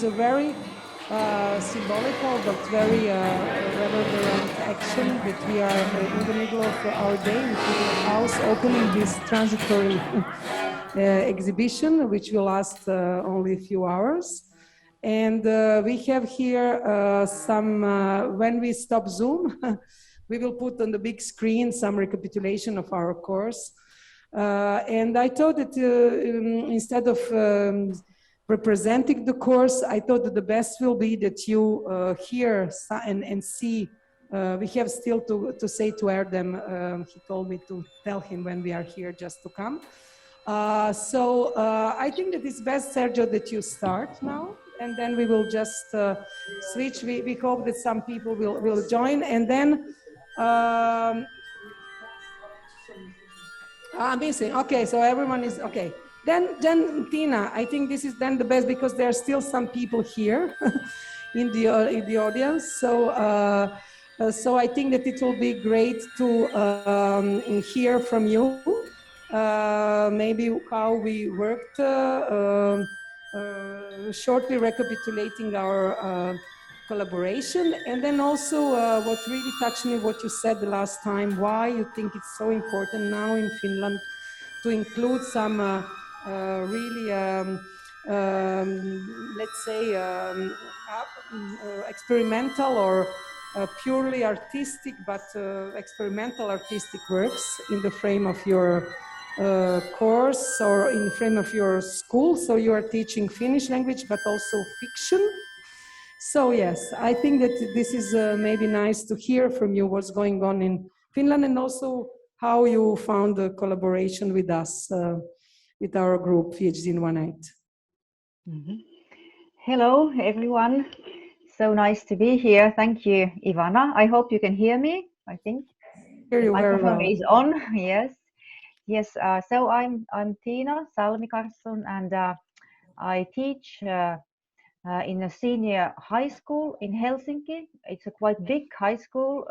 a very symbolical but very reverberant action that we are in the middle of our day in Kuenstlerhaus opening this transitory exhibition, which will last only a few hours. And we have here some, when we stop Zoom, we will put on the big screen some recapitulation of our course. And I thought that instead of representing the course, I thought that the best will be that you hear and see. We have still to say to Erdem, he told me to tell him when we are here just to come. So I think that it's best, Sergio, that you start now, and then we will just switch. We hope that some people will join, and then missing. Okay, so everyone is okay. Then Tina, I think this is then the best because there are still some people here in the audience. So so I think that it will be great to hear from you. Maybe how we worked, shortly recapitulating our collaboration, and then also what really touched me, what you said the last time, why you think it's so important now in Finland to include some really, let's say, experimental or purely artistic, but experimental artistic works in the frame of your course or in the frame of your school. So you are teaching Finnish language, but also fiction. So yes, I think that this is maybe nice to hear from you what's going on in Finland, and also how you found the collaboration with us, with our group, PhD in 18. Mm-hmm. Hello, everyone. So nice to be here. Thank you, Ivana. I hope you can hear me, I think. Hear you the microphone very well. is on, yes. Yes, so I'm Tina Salmi-Karlsson, and I teach in a senior high school in Helsinki. It's a quite big high school,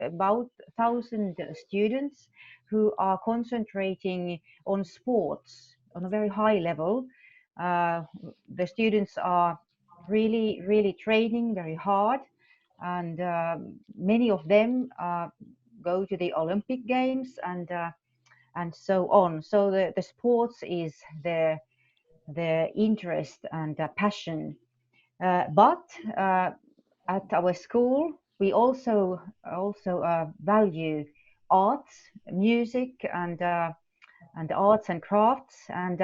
about 1,000 students who are concentrating on sports on a very high level. The students are really training very hard, and many of them go to the Olympic Games and so on. So the sports is their interest and passion. But at our school, we also value arts, music, and arts and crafts. And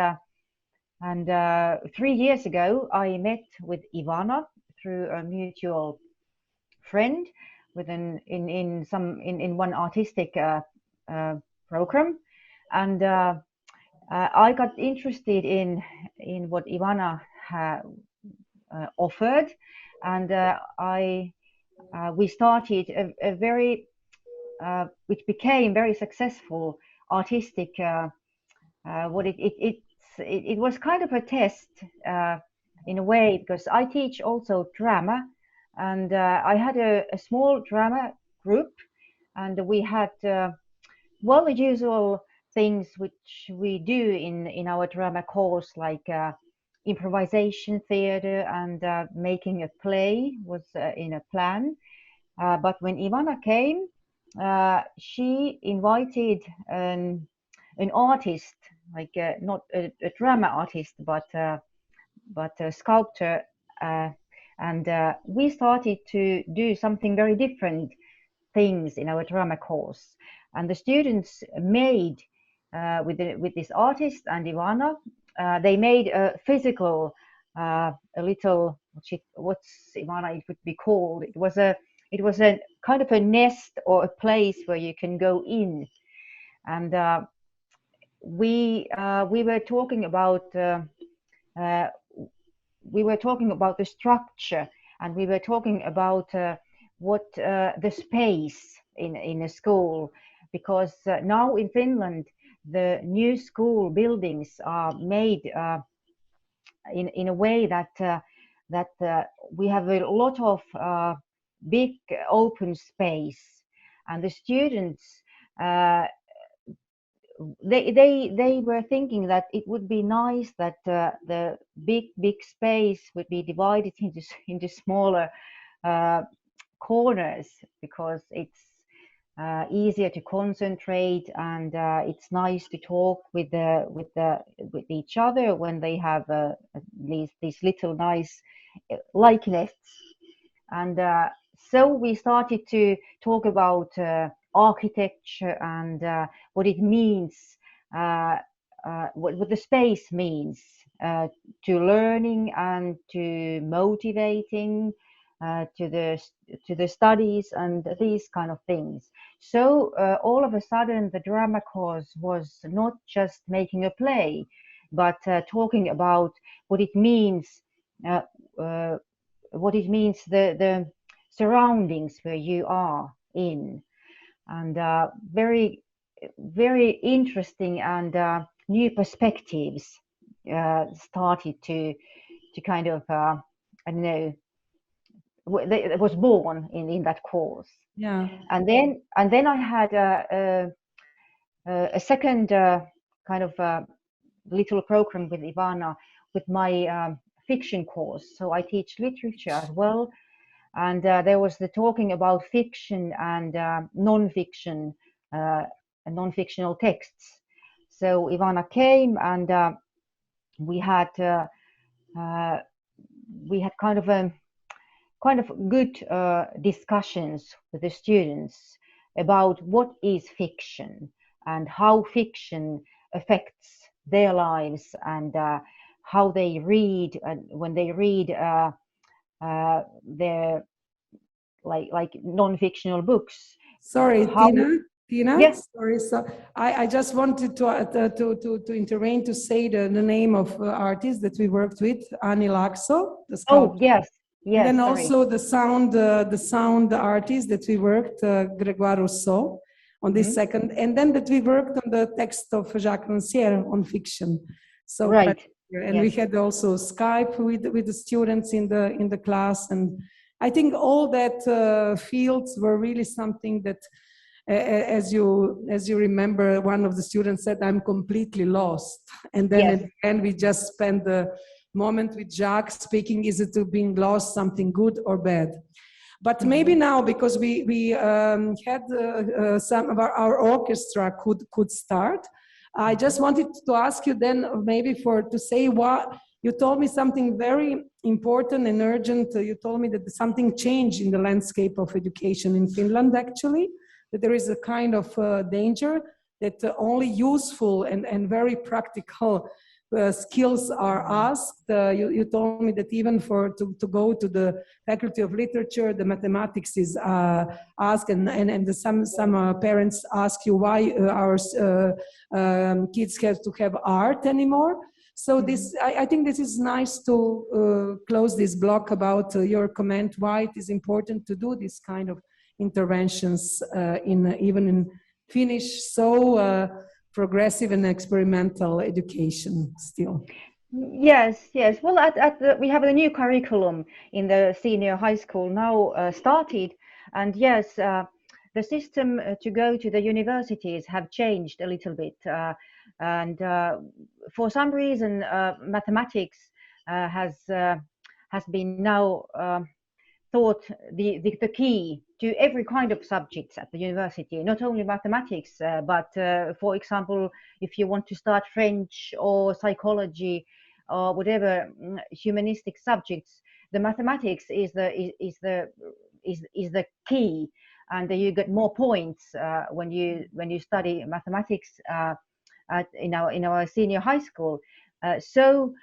3 years ago, I met with Ivana through a mutual friend in one artistic program, and I got interested in what Ivana offered, and we started a very which became very successful artistic. It was kind of a test in a way, because I teach also drama, and I had a small drama group, and we had well, the usual things which we do in our drama course, like improvisation theater and making a play was in a plan. But when Ivana came, she invited an artist, like not a drama artist, but a sculptor, and we started to do something very different things in our drama course. And the students made with this artist and Ivana, they made a physical, a little, what's Ivana, it would be called. It was a kind of a nest or a place where you can go in. And we were talking about the structure, and we were talking about what the space in a school, because now in Finland the new school buildings are made in a way that we have a lot of big open space, and the students they were thinking that it would be nice that the big space would be divided into smaller corners, because it's easier to concentrate, and it's nice to talk with each other when they have these little nice likenesses. And so we started to talk about architecture and what it means, what the space means to learning and to motivating, to the studies and these kind of things. So all of a sudden the drama course was not just making a play, but talking about what it means, the surroundings where you are in, and very interesting and new perspectives started to kind of I don't know, it was born in that course. Yeah. And then I had a second kind of little program with Ivana, with my fiction course. So I teach literature as well, and there was the talking about fiction and non-fiction and non-fictional texts. So Ivana came, and we had kind of good discussions with the students about what is fiction and how fiction affects their lives, and how they read, and when they read their like non-fictional books. Sorry, Tina. Yes. Sorry. So I just wanted to intervene to say the name of artist that we worked with, Annie Laxo, the sculptor. Oh yes. Yes. And then sorry. also the sound artist that we worked, Grégoire Rousseau, on this second, and then that we worked on the text of J.Ranciere on fiction. So right. And we had also Skype with the students in the class, and I think all that fields were really something that, as you remember, one of the students said, "I'm completely lost," and then at the end we just spent the moment with Jacques speaking, is it to being lost something good or bad? But maybe now, because we had some of our orchestra could start, I just wanted to ask you then maybe to say what, you told me something very important and urgent. You told me that something changed in the landscape of education in Finland, actually, that there is a kind of danger that only useful and very practical skills are asked. You told me that even to go to the Faculty of Literature, the mathematics is asked, and some parents ask you why our kids have to have art anymore. So this, I think this is nice to close this block about your comment why it is important to do this kind of interventions even in Finnish progressive and experimental education still. Yes. Well, we have a new curriculum in the senior high school now started, and yes, the system to go to the universities have changed a little bit, and for some reason, mathematics has been now thought the key to every kind of subjects at the university, not only mathematics, but for example, if you want to start French or psychology or whatever humanistic subjects, the mathematics is the key, and you get more points when you study mathematics in our senior high school. So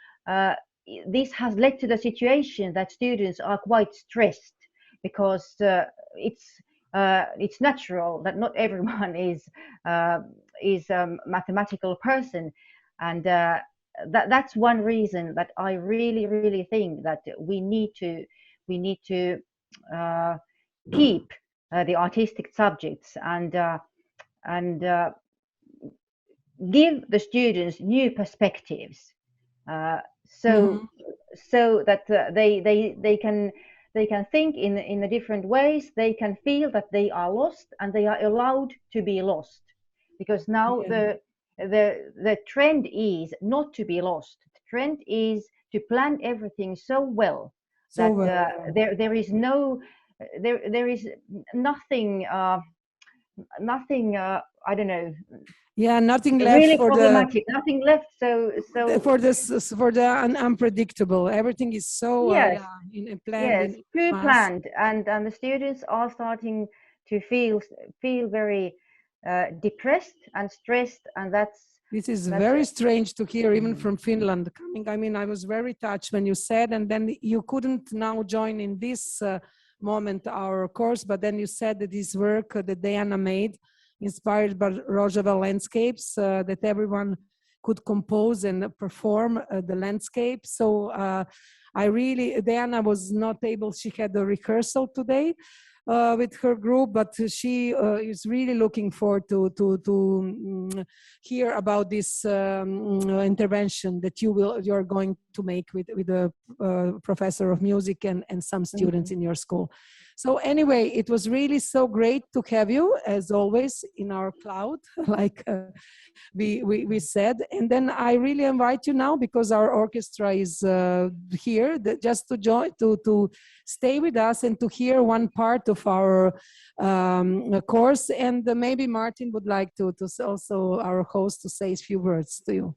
this has led to the situation that students are quite stressed, because it's natural that not everyone is a mathematical person, and that's one reason that I really think that we need to keep the artistic subjects and give the students new perspectives. So that they can think in a different ways. They can feel that they are lost, and they are allowed to be lost, because now the trend is not to be lost. The trend is to plan everything so well that there is no there is nothing I don't know. Yeah, nothing left really for problematic. Nothing left. So for the unpredictable. Everything is so yes, planned. yes, too planned, and the students are starting to feel very depressed and stressed, and this is very strange to hear, even from Finland coming. I mean, I was very touched when you said, and then you couldn't now join in this moment our course, but then you said that this work that Diana made, inspired by Rojava landscapes, that everyone could compose and perform the landscape. So Diana was not able, she had a rehearsal today with her group, but she is really looking forward to hear about this intervention that you're going to make with the professor of music and some students in your school. So anyway, it was really so great to have you, as always, in our cloud, like we said. And then I really invite you now, because our orchestra is here, just to join, to stay with us and to hear one part of our course. And maybe Martin would like to also, our host, to say a few words to you.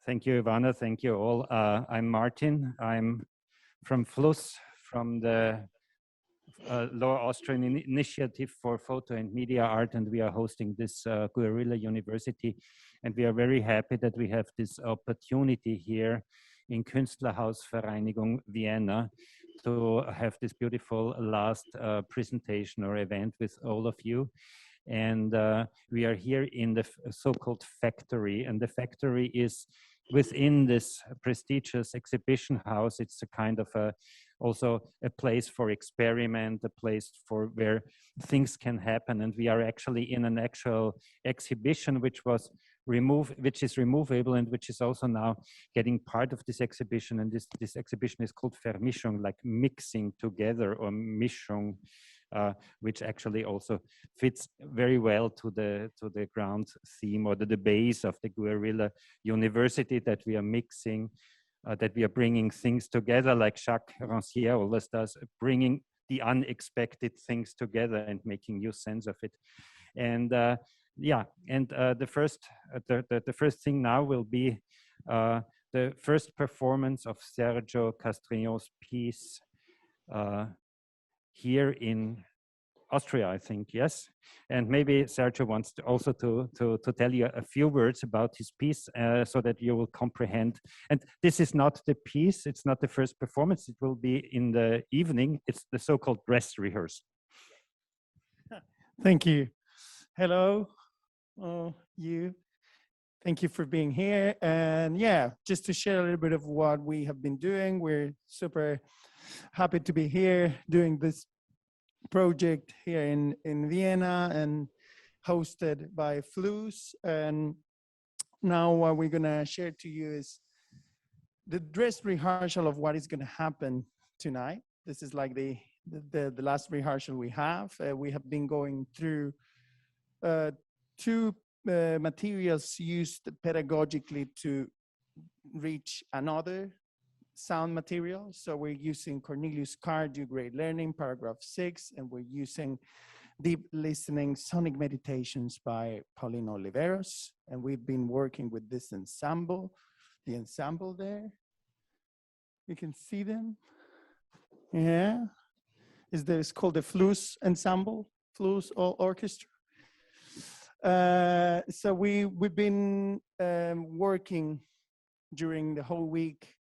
Thank you, Ivana. Thank you all. I'm Martin. I'm from FLUS, from the Lower Austrian Initiative for Photo and Media Art, and we are hosting this Guerilla University. And we are very happy that we have this opportunity here in Kuenstlerhaus Vereinigung Vienna to have this beautiful last presentation or event with all of you. And we are here in the so-called factory, and the factory is within this prestigious exhibition house. It's a kind of also a place for experiment, a place for where things can happen. And we are actually in an actual exhibition which is removable, and which is also now getting part of this exhibition. And this exhibition is called Vermischung, like mixing together, or Mischung, which actually also fits very well to the ground theme, or the base of the Guerilla University, that we are mixing, that we are bringing things together, like J.Ranciere always does, bringing the unexpected things together and making new sense of it. And the first thing now will be the first performance of Sergio Castrino's piece here in Austria, I think, yes. And maybe Sergio wants to also to tell you a few words about his piece, so that you will comprehend. And this is not the piece, it's not the first performance, it will be in the evening. It's the so-called dress rehearsal. Thank you. Hello, you. Thank you for being here. And yeah, just to share a little bit of what we have been doing. We're super happy to be here doing this project here in Vienna, and hosted by FLUS. And now what we're gonna share to you is the dress rehearsal of what is gonna happen tonight. This is like the last rehearsal we have. We have been going through two materials used pedagogically to reach another sound material. So we're using Cornelius Cardew, Great Learning, paragraph 6, and we're using Deep Listening Sonic Meditations by Paulino Oliveros. And we've been working with this ensemble, the ensemble there. You can see them. Yeah. It's called the FLUS Ensemble, FLUS Orchestra. So we've been working during the whole week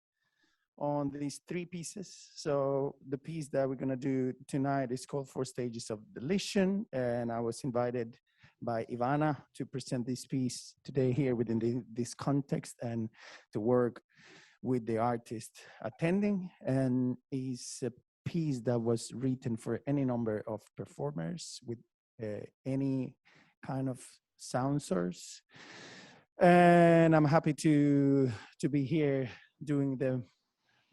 on these three pieces. So the piece that we're gonna do tonight is called 4 Stages of Deletion, and I was invited by Ivana to present this piece today here within this context, and to work with the artist attending. And it's a piece that was written for any number of performers with any kind of sound source. And I'm happy to be here doing the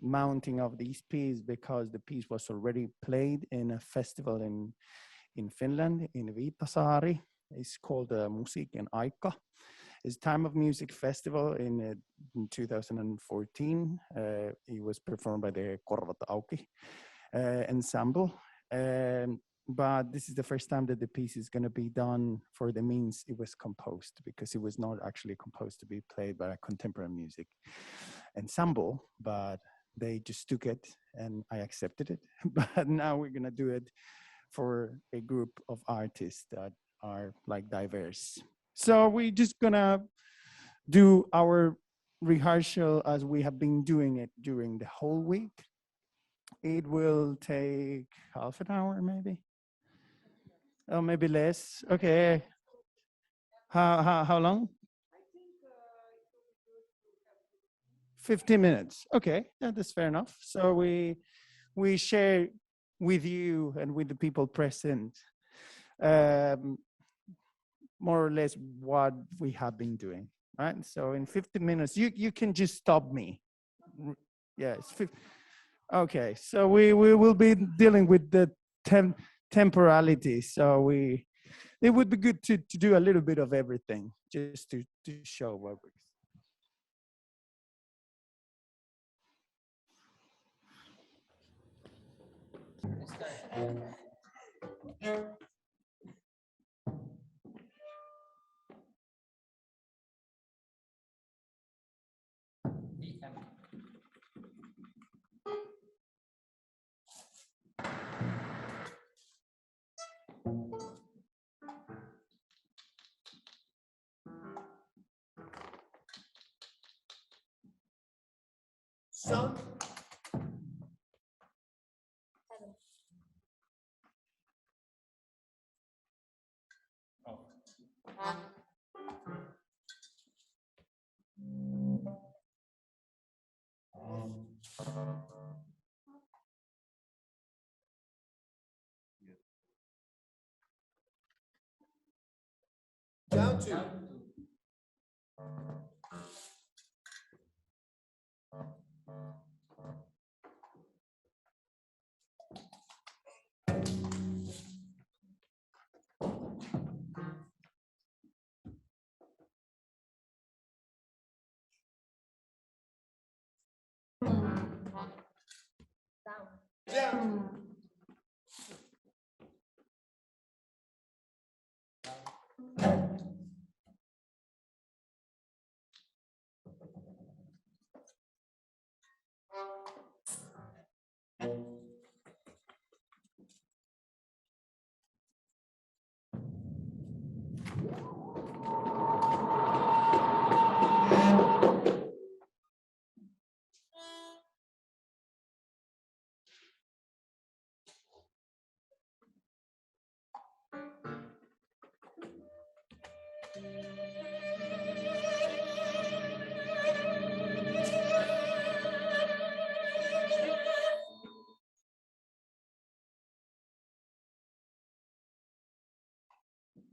mounting of this piece, because the piece was already played in a festival in Finland, in Viitasaari, It's called Musiiken Aika. It's Time of Music Festival in 2014. It was performed by the Korvat Auki ensemble. But this is the first time that the piece is going to be done for the means it was composed, because it was not actually composed to be played by a contemporary music ensemble, but they just took it and I accepted it. But now we're going to do it for a group of artists that are like diverse. So we're just going to do our rehearsal as we have been doing it during the whole week. It will take half an hour, maybe. Oh, maybe less. Okay. How long? 15 minutes. Okay, that's fair enough. So we share with you and with the people present more or less what we have been doing. Right. So in 15 minutes, you can just stop me. Yes. Okay. So we will be dealing with the temporality. So it would be good to do a little bit of everything, just to show what we. Sun. Down to. Down.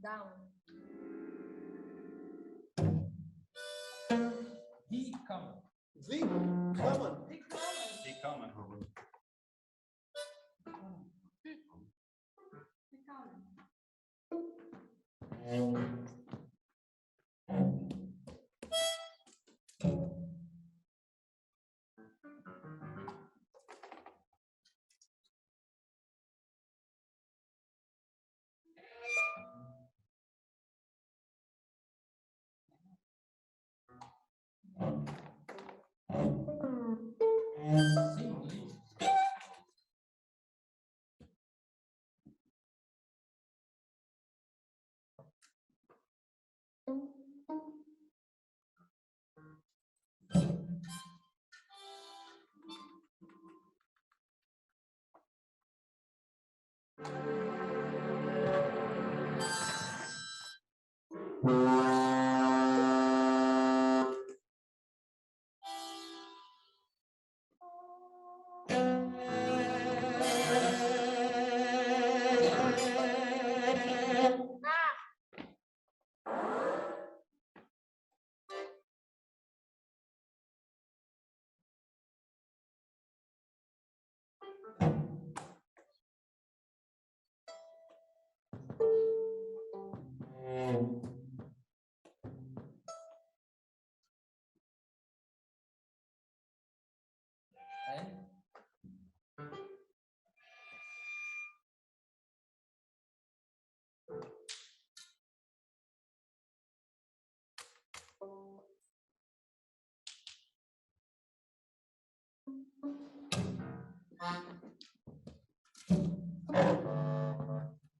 Down. Die kommen. Sie kommen. Die kommen.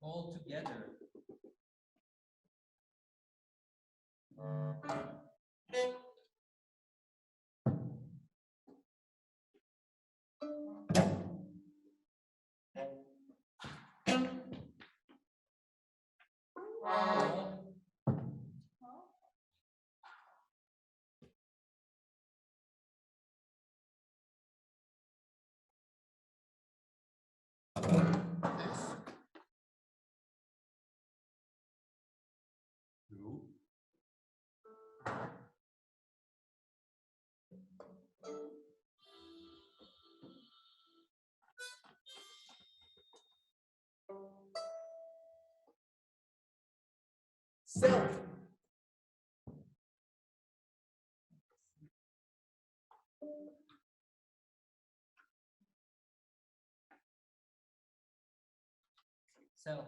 All together. Self. Self.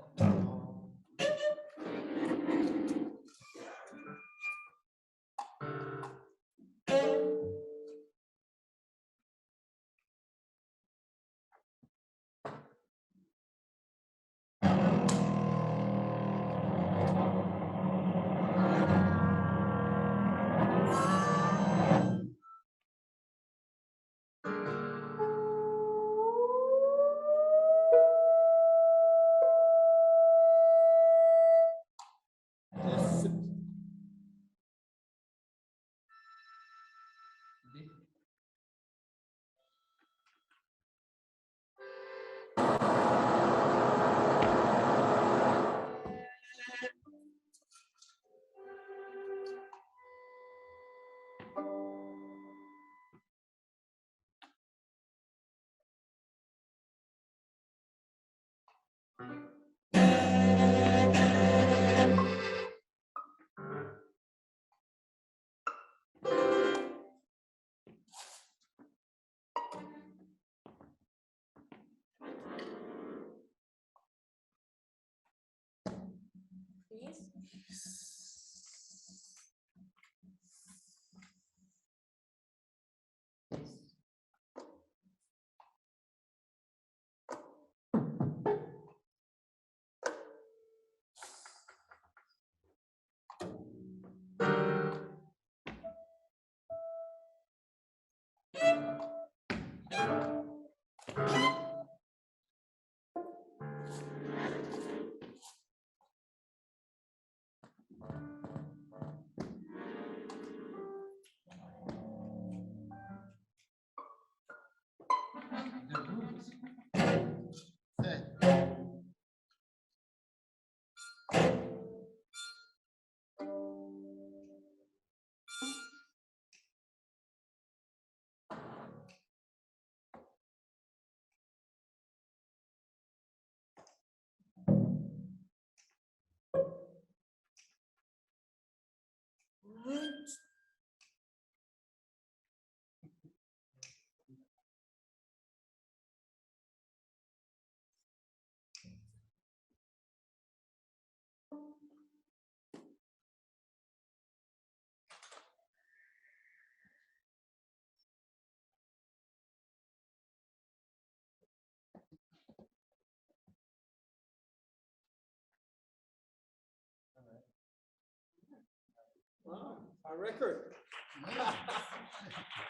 Wow, a record.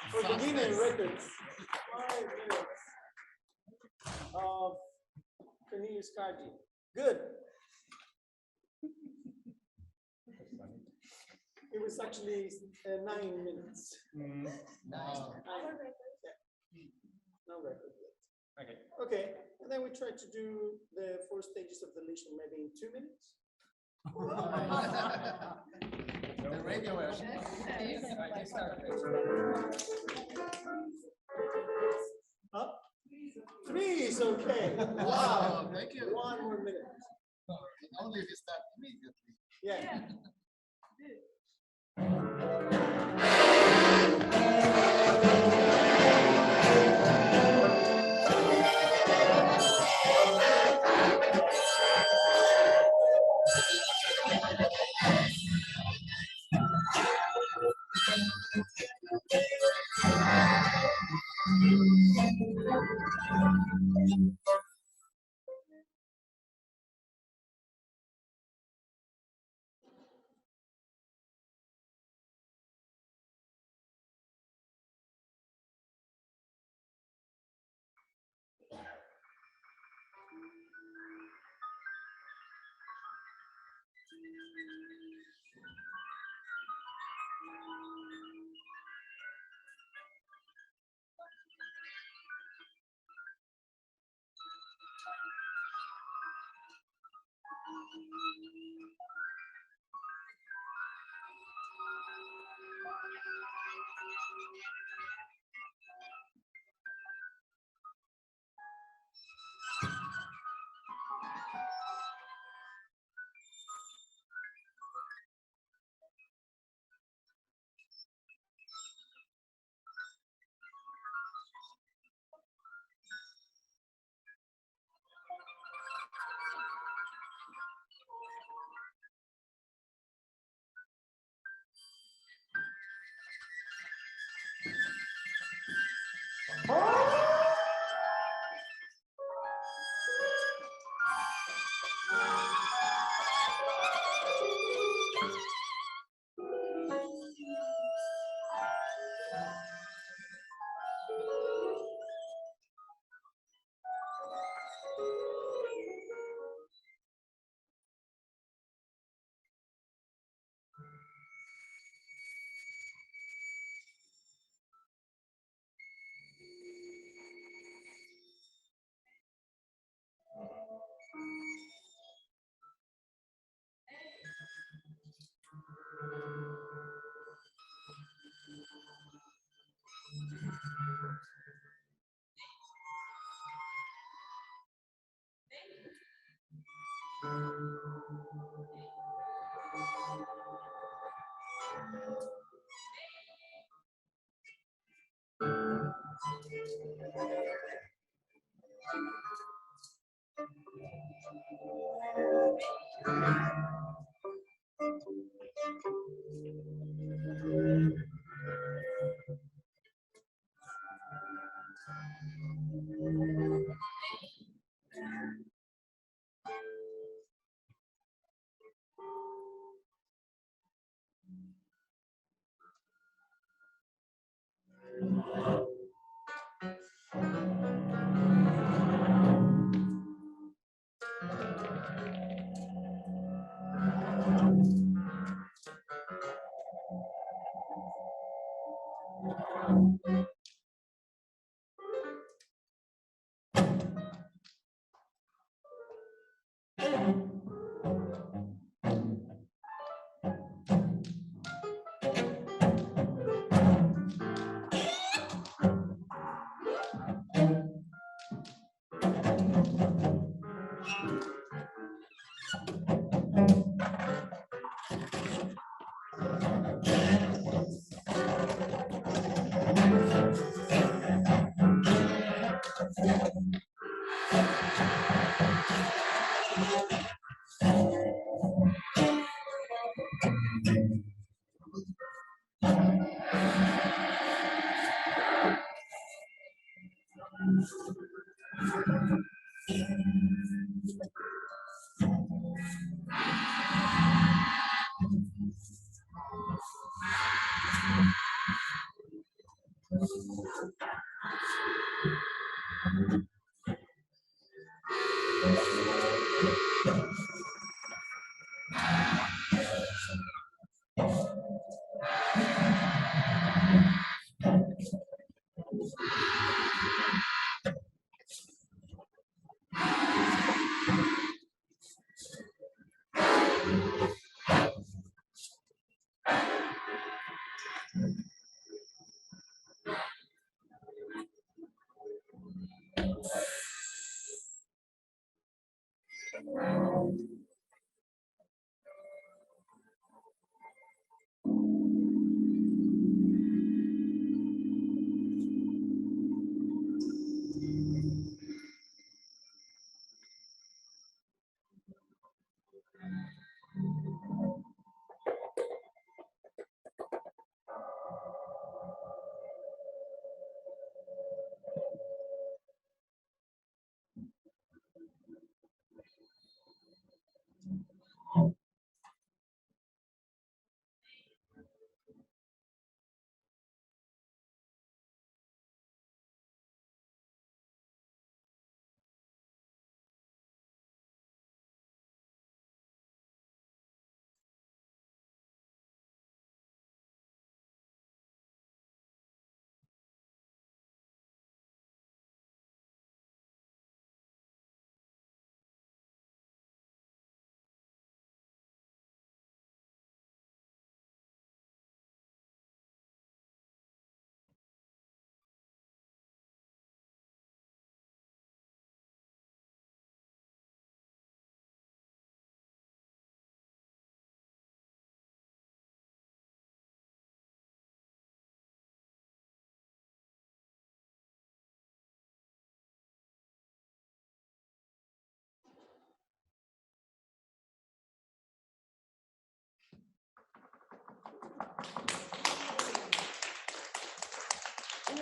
For the Guinness records. 5 minutes of Cornelius Cardi. Good. It was actually 9 minutes. Wow. No record yet. Okay. Okay, and then we try to do the 4 stages of deletion maybe in 2 minutes. The radio version. Huh? 3 is okay. Wow. Thank you. 1 more minute. Only if you start immediately. Yeah.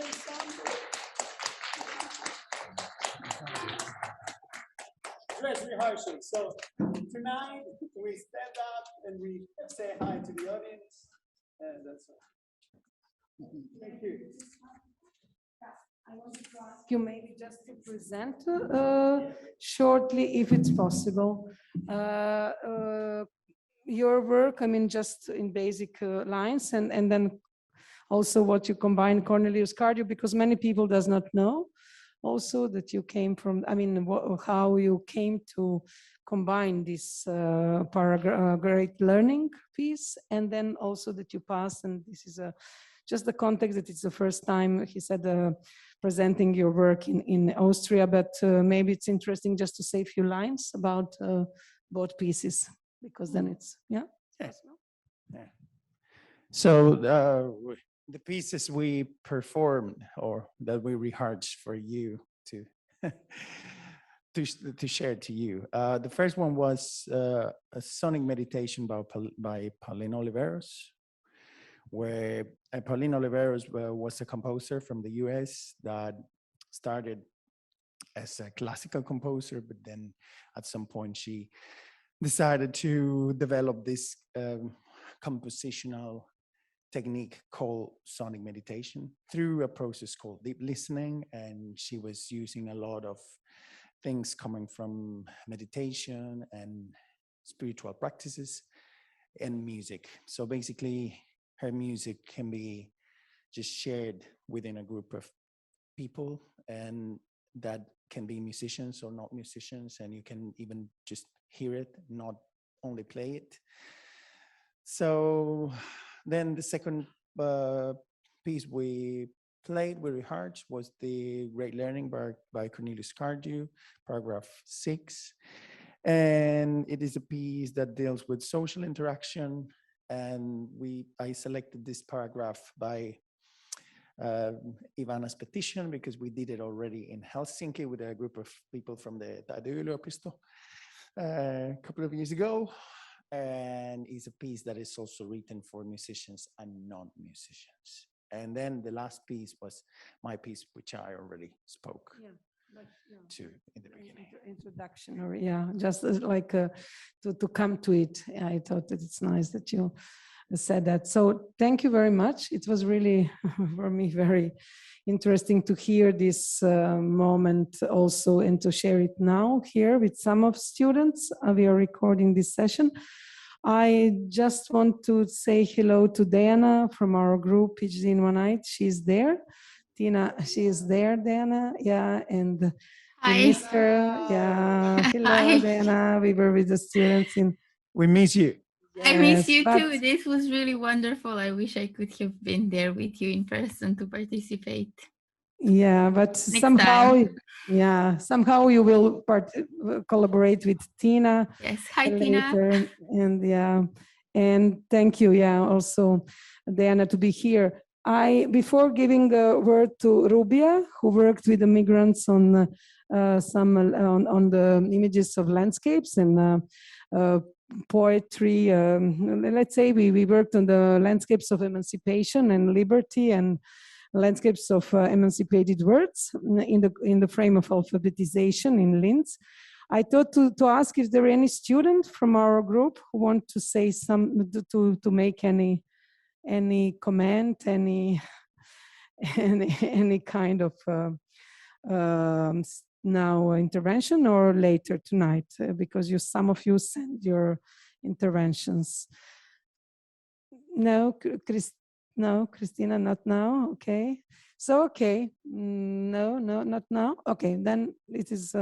say something? Dress rehearsal. So tonight we stand up and we say hi to the audience, and that's all. Thank you. I wanted to ask you maybe just to present shortly, if it's possible, your work, I mean, just in basic lines, and then also what you combine Cornelius Cardew, because many people does not know also that you came from, I mean, how you came to combine this great learning piece, and then also that you passed, and this is just the context that it's the first time, he said, presenting your work in Austria, but maybe it's interesting just to say a few lines about both pieces, because then it's, yeah. Yeah. So the pieces we performed or that we rehearsed for you to to share to you. The first one was a sonic meditation by Pauline Oliveros, where Pauline Oliveros was a composer from the US that started as a classical composer, but then at some point she decided to develop this compositional technique called sonic meditation through a process called deep listening. And she was using a lot of things coming from meditation and spiritual practices and music. So basically her music can be just shared within a group of people, and that can be musicians or not musicians, and you can even just hear it, not only play it. So then the second piece we rehearsed was the Great Learning by Cornelius Cardew, paragraph 6. And it is a piece that deals with social interaction. And I selected this paragraph by Ivana's petition, because we did it already in Helsinki with a group of people from the Yliopisto a couple of years ago. And it's a piece that is also written for musicians and non-musicians. And then the last piece was my piece, which I already spoke to in the beginning. Introduction, or just like to come to it. I thought that it's nice that you said that. So thank you very much. It was really, for me, very interesting to hear this moment also, and to share it now here with some of students. We are recording this session. I just want to say hello to Diana from our group, PhD in One Night. She's there. Tina, she is there, Diana. Yeah, and Hi. Hello, Hi. Diana. We were with the students in. We miss you. I miss you too. This was really wonderful. I wish I could have been there with you in person to participate. Yeah, but somehow you will collaborate with Tina. Yes. Hi, later. Tina. And thank you. Yeah, also Diana, to be here. Before giving the word to Rubia, who worked with the migrants on on the images of landscapes and poetry. Let's say we worked on the landscapes of emancipation and liberty and landscapes of emancipated words in the frame of alphabetization in Linz. I thought to ask if there are any students from our group who want to say to make any comment, any kind of now intervention, or later tonight, because some of you send your interventions. No, Christina, not now. Okay. So, okay. No, not now. Okay, then it is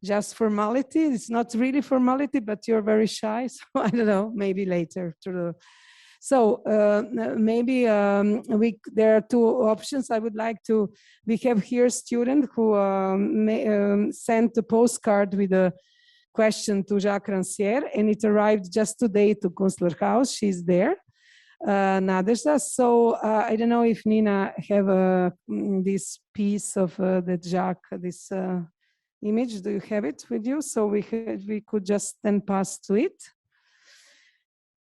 just formality. It's not really formality, but you're very shy. So I don't know, maybe later. So maybe there are two options. I would like to, we have here a student who sent a postcard with a question to J.Ranciere, and it arrived just today to Kuenstlerhaus. She's there. Nadezhda. So I don't know if Nina have this piece of the Jacques, this image. Do you have it with you? So we could just then pass to it.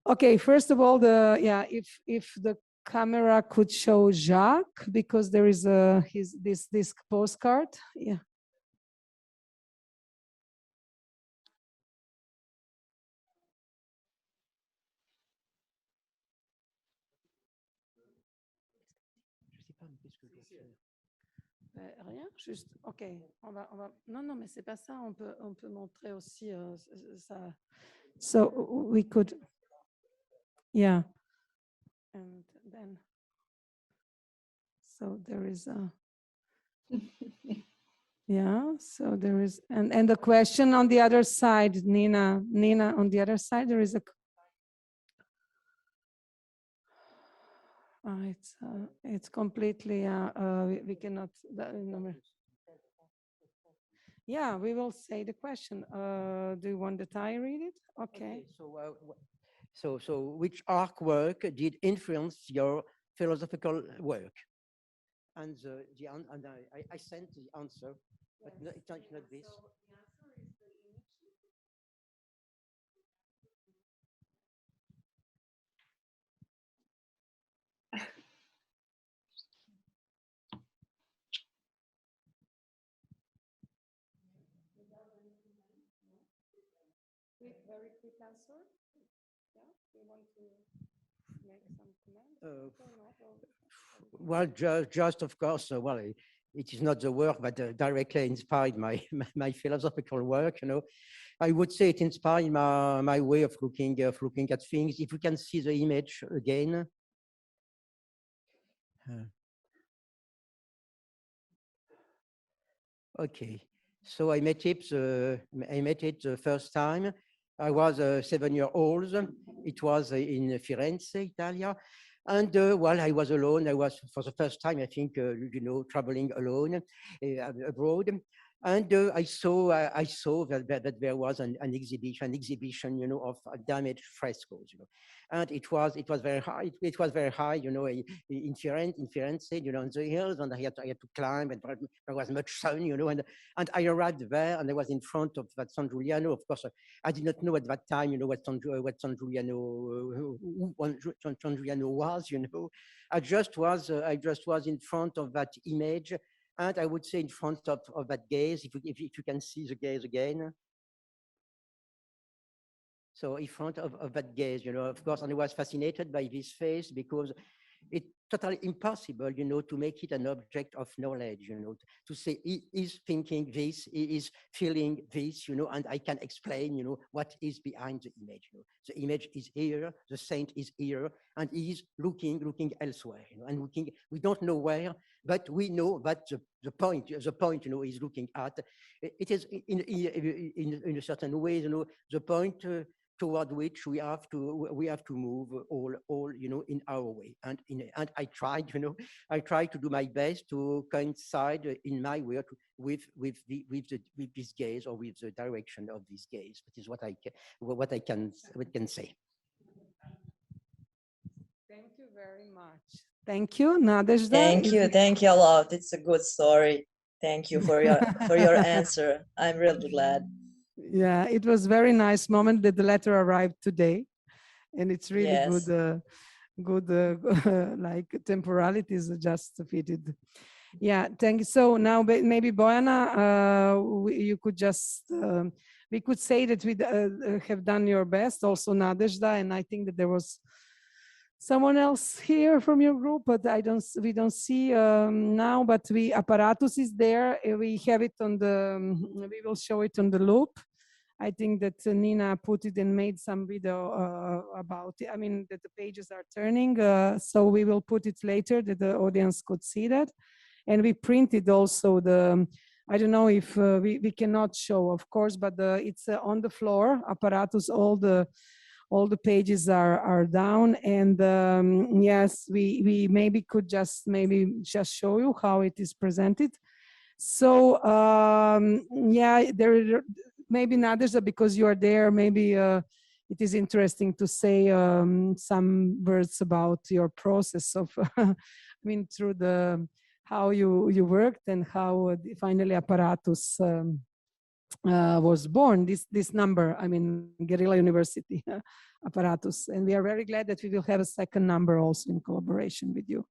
Okay. First of all, if the camera could show Jacques, because there is this postcard. Yeah. Rien, juste, ok, on va, non, mais c'est pas ça, on peut montrer aussi ça. So we could, yeah, and then, so there is a, yeah, so there is, and the question on the other side, Nina, on the other side, there is a, it's completely, we cannot, yeah, we will say the question. Do you want that I read it? Okay. So which artwork did influence your philosophical work? And I sent the answer, but no, it's not this. Very quick answer. Yeah, we want to make some comments. Well, just of course, well, it is not the work, but directly inspired my my philosophical work. You know, I would say it inspired my way of looking at things. If we can see the image again. Okay, so I met it the first time. I was 7-year-old. It was in Firenze, Italia. And while I was alone, I was for the first time, I think, you know, traveling alone abroad. And I saw that there was an exhibition, you know, of damaged frescoes, you know, and it was very high. It was very high, you know, in Firenze, you know, on the hills, and I had to climb, and there was much sun, you know, and I arrived there, and I was in front of that San Giuliano. Of course, I did not know at that time, you know, what San Giuliano was, you know. I just was in front of that image. And I would say in front of that gaze, if you can see the gaze again. So in front of that gaze, you know, of course, and I was fascinated by this face because it's totally impossible, you know, to make it an object of knowledge, you know, to say he is thinking this, he is feeling this, you know, and I can explain, you know, what is behind the image. You know. The image is here, the saint is here, and he is looking elsewhere, you know, and looking, we don't know where, but we know that the point, you know, is looking at. It is in a certain way, you know, the point toward which we have to move all you know, in our way, and I tried, you know, I tried to do my best to coincide in my work with this gaze, or with the direction of this gaze. That is what I can say. Thank you very much. Thank you, Nadezhda. Thank you a lot. It's a good story. Thank you for your answer. I'm really glad. Yeah, it was very nice moment that the letter arrived today, and it's really good like temporalities just fitted. Yeah, thank you. So now maybe Bojana, you could just we could say that we have done your best, also Nadezhda, and I think that there was someone else here from your group, but we don't see now, but apparatus is there. We have it on we will show it on the loop. I think that Nina put it and made some video about it. I mean, that the pages are turning, so we will put it later that the audience could see that. And we printed also I don't know if we cannot show, of course, but it's on the floor, apparatus, all the pages are down, and yes, we maybe could just show you how it is presented. So yeah, maybe Nadezhda, because you are there, maybe it is interesting to say some words about your process of I mean, through how you worked and how finally apparatus was born, this number, I mean, Guerilla University apparatus. And we are very glad that we will have a second number also in collaboration with you.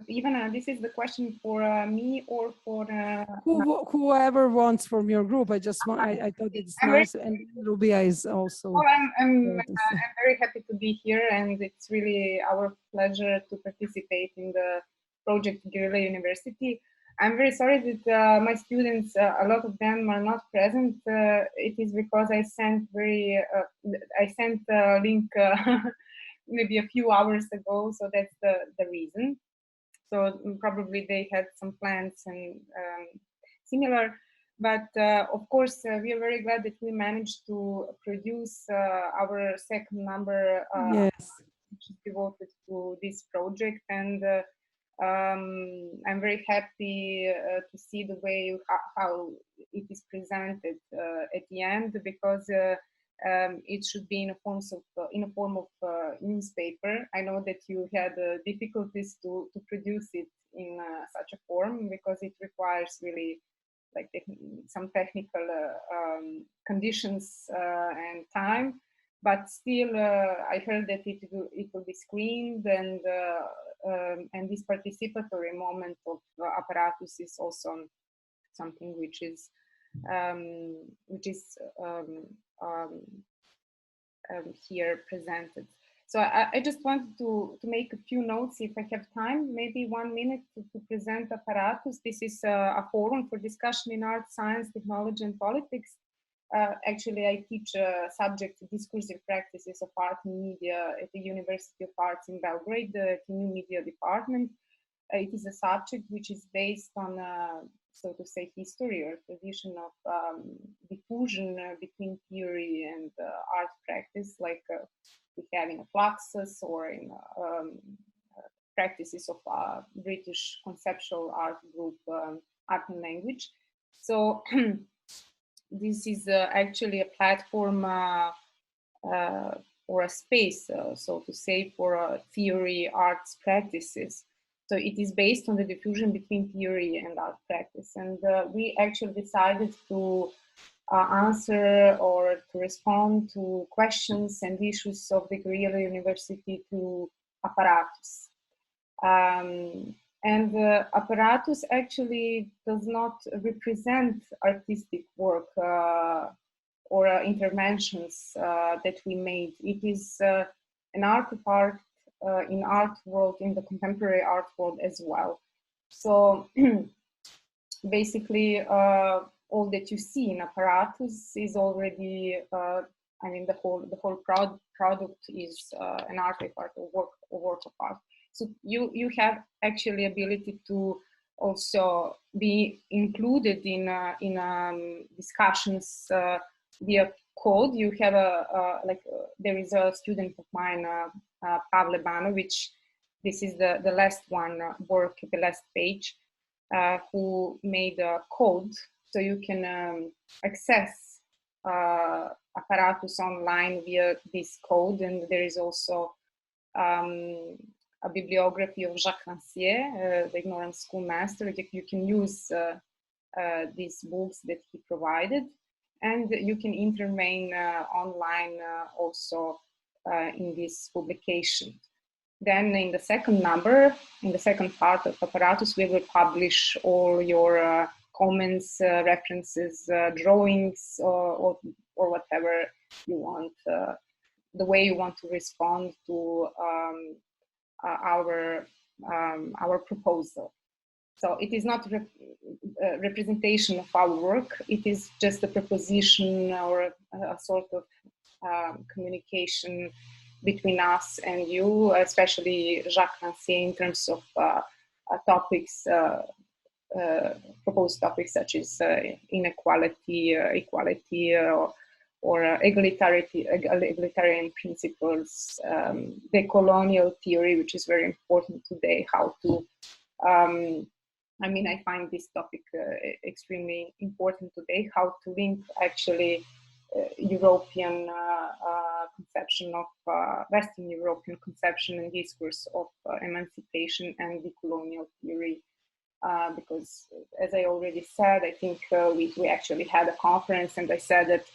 Ivana, this is the question for me or for whoever wants from your group. I just want, I thought it's nice, and Rubia is also. Oh, I'm very happy to be here, and it's really our pleasure to participate in the project Guerilla University. I'm very sorry that my students, a lot of them are not present. It is because I sent a link maybe a few hours ago, so that's the reason. So probably they had some plans and similar, but of course we are very glad that we managed to produce our second number, yes, which is devoted to this project, and I'm very happy to see the way how it is presented at the end, because it should be in a form of newspaper. I know that you had difficulties to produce it in such a form, because it requires really like some technical conditions and time. But still, I heard that it will be screened, and this participatory moment of apparatus is also something which is here presented. So I just wanted to make a few notes, if I have time, maybe 1 minute to present apparatus. This is a forum for discussion in art, science, technology, and politics. Actually, I teach a subject, discursive practices of art and media at the University of Arts in Belgrade, the new media department. It is a subject which is based on, so to say, history or tradition of diffusion between theory and art practice, like we have in a Fluxus or in practices of British conceptual art group, Art and Language. So this is actually a platform or a space, so to say, for theory arts practices. So it is based on the diffusion between theory and art practice. And we actually decided to answer or to respond to questions and issues of the Guerilla University through apparatus. And apparatus actually does not represent artistic work or interventions that we made. It is an art of art in art world, in the contemporary art world as well. So basically, all that you see in apparatus is already, I mean, the whole product is an artifact or work of art. So you have actually ability to also be included in discussions via code. You have there is a student of mine, Painlevé, this is the last one work, the last page, who made a code, so you can access apparatus online via this code. And there is also a bibliography of J.Ranciere, the ignorant schoolmaster. You can use these books that he provided, and you can intervene online also in this publication. Then in the second number, in the second part of apparatus, we will publish all your comments, references, drawings, or whatever you want, the way you want to respond to our proposal. So it is not a representation of our work. It is just a proposition or a sort of communication between us and you, especially J.Ranciere, in terms of topics, proposed topics such as inequality, equality, or egalitarian principles, decolonial theory, which is very important today, how to, I mean, I find this topic extremely important today, how to link actually European conception of, Western European conception and discourse of emancipation and decolonial theory because as I already said, I think we actually had a conference, and I said that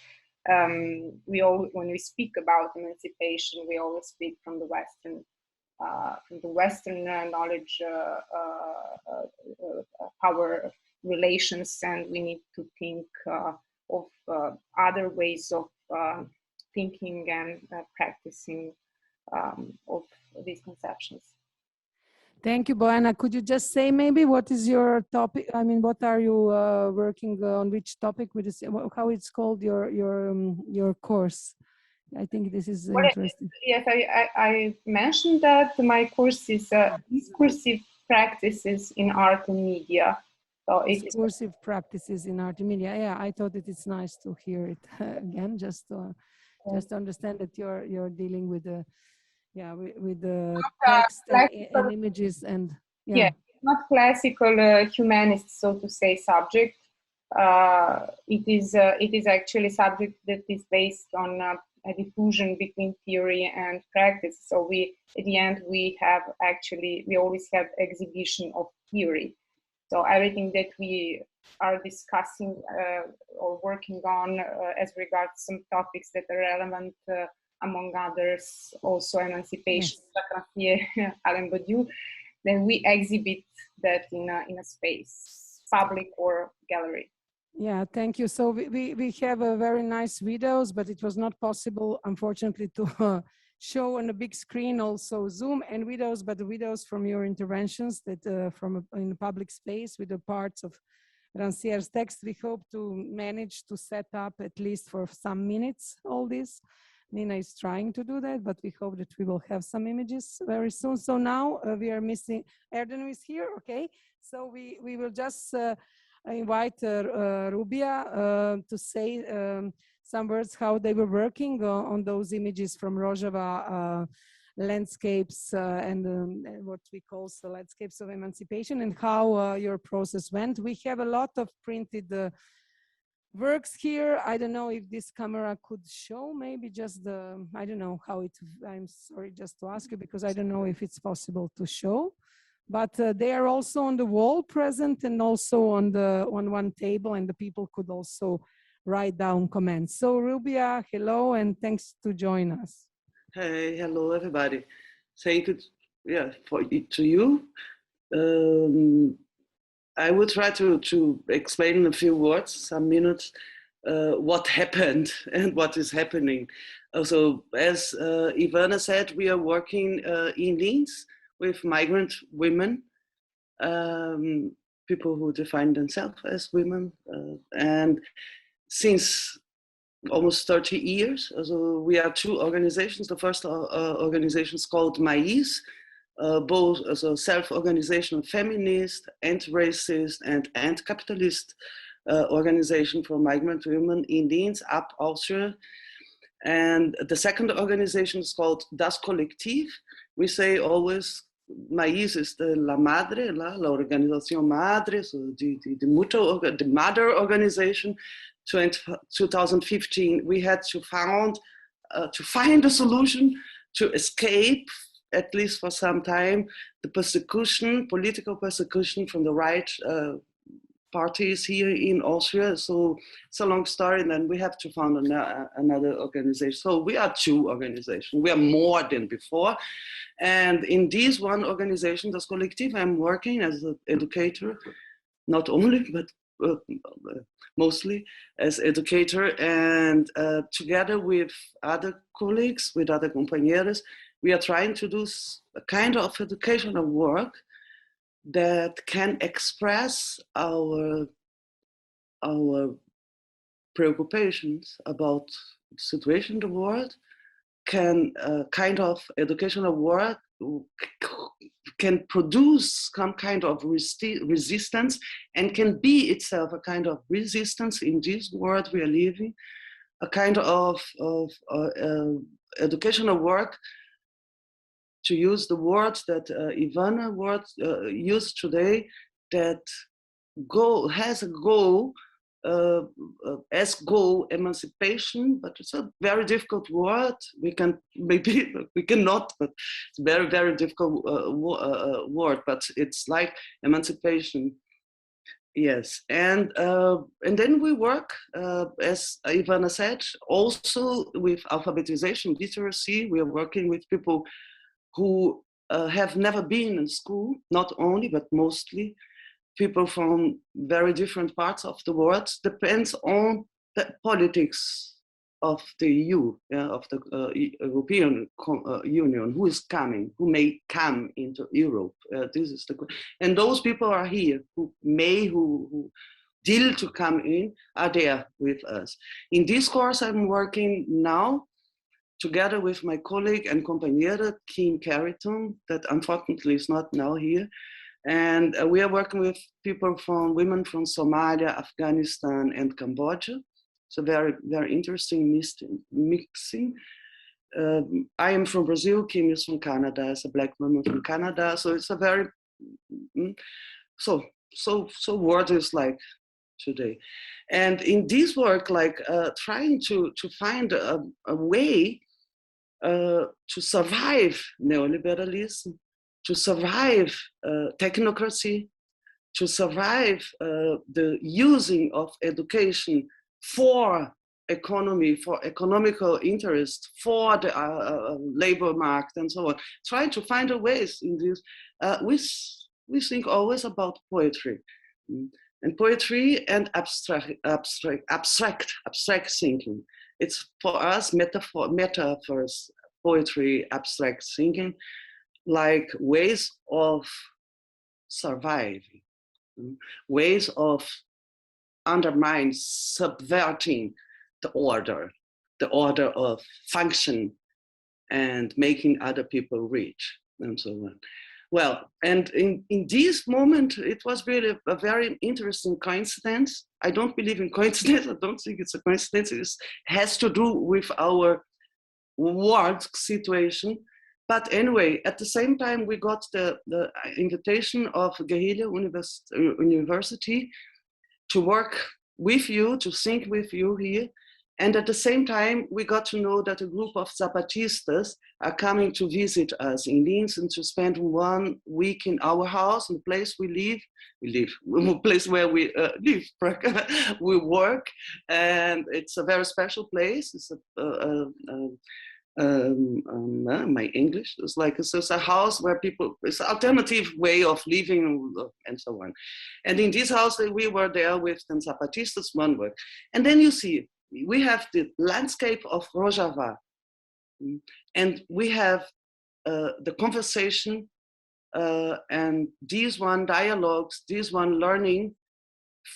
when we speak about emancipation, we always speak from the Western knowledge power relations, and we need to think of other ways of thinking and practicing of these conceptions. Thank you, Boana. Could you just say maybe what is your topic? I mean, what are you working on? Which topic? How it's called your course? I think this is interesting. Yes, I mentioned that my course is discursive practices in art and media. So discursive practices in art and media. Yeah, I thought that it's nice to hear it again, just to understand that you're dealing with the with the text and images and yeah, not classical humanist, so to say, subject. It is actually subject that is based on a diffusion between theory and practice. So at the end we always have exhibition of theory. So everything that we are discussing or working on as regards some topics that are relevant, among others, also emancipation, J.Ranciere, Alain Badiou, then we exhibit that in a space, public or gallery. Yeah, thank you. So we have a very nice videos, but it was not possible, unfortunately, to show on a big screen also Zoom and videos, but the videos from your interventions that in the public space with the parts of Ranciere's text. We hope to manage to set up at least for some minutes all this. Nina is trying to do that, but we hope that we will have some images very soon. So now we are missing, Erden is here, okay? So we will just invite Rubia to say some words how they were working on those images from Rojava landscapes and what we call the landscapes of emancipation, and how your process went. We have a lot of printed works here. I don't know if this camera could show, maybe just the, I don't know how it, I'm sorry just to ask you, because I don't know if it's possible to show, but they are also on the wall present and also on one table, and the people could also write down comments. So Rubia, hello, and thanks to join us. Hey, hello everybody. Thank you, to you. I will try to explain in a few words, some minutes, what happened and what is happening. Also, as Ivana said, we are working in Linz with migrant women, people who define themselves as women, and since almost 30 years. So we are two organizations. The first organization is called Mais, both as a self-organization, feminist, anti-racist, and anti-capitalist organization for migrant women in Linz, up Austria. And the second organization is called Das Kollektiv. We say always, Mais is the La Madre, la organización madre, so the mother organization. 2015, we had to find a solution to escape, at least for some time, the persecution, political persecution from the right parties here in Austria. So it's a long story, and then we have to found another organization. So we are two organizations. We are more than before. And in this one organization, Das Kollektiv, I'm working as an educator, not only, but mostly as educator, and together with other colleagues, with other compañeros, we are trying to do a kind of educational work that can express our preoccupations about the situation in the world, can kind of educational work can produce some kind of resistance, and can be itself a kind of resistance in this world we are living, a kind of educational work, to use the words that Ivana used today, that has a goal as goal emancipation, but it's a very difficult word. We can maybe we cannot, but it's a very, very difficult word. But it's like emancipation. Yes, and then we work, as Ivana said, also with alphabetization, literacy. We are working with people who have never been in school, not only, but mostly. People from very different parts of the world, depends on the politics of the EU, of the European Union, who is coming, who may come into Europe. This is the, and those people are here, who deal to come in, are there with us. In this course, I'm working now together with my colleague and companiera, Kim Carrington, that unfortunately is not now here. And we are working with people women from Somalia, Afghanistan, and Cambodia. It's a very, very interesting mixing. I am from Brazil, Kim is from Canada, as a Black woman from Canada. So it's a very, so world is like today. And in this work, like trying to find a way to survive neoliberalism, to survive technocracy, to survive the using of education for economy, for economical interest, for the labor market and so on. Try to find a ways in this. We think always about poetry. And poetry and abstract thinking. It's for us metaphors, poetry, abstract thinking, like ways of surviving, ways of undermining, subverting the order of function and making other people rich and so on. Well, and in this moment, it was really a very interesting coincidence. I don't believe in coincidence. I don't think it's a coincidence. It has to do with our world situation. But anyway, at the same time, we got the invitation of Guerilla University to work with you, to think with you here. And at the same time, we got to know that a group of Zapatistas are coming to visit us in Linz and to spend 1 week in our house, in the place we live, the place where we live, we work. And it's a very special place. It's my English is like it's a house where people, it's an alternative way of living and so on. And in this house, we were there with the Zapatistas, 1 week. And then you see, we have the landscape of Rojava, and we have the conversation and these one dialogues, this one learning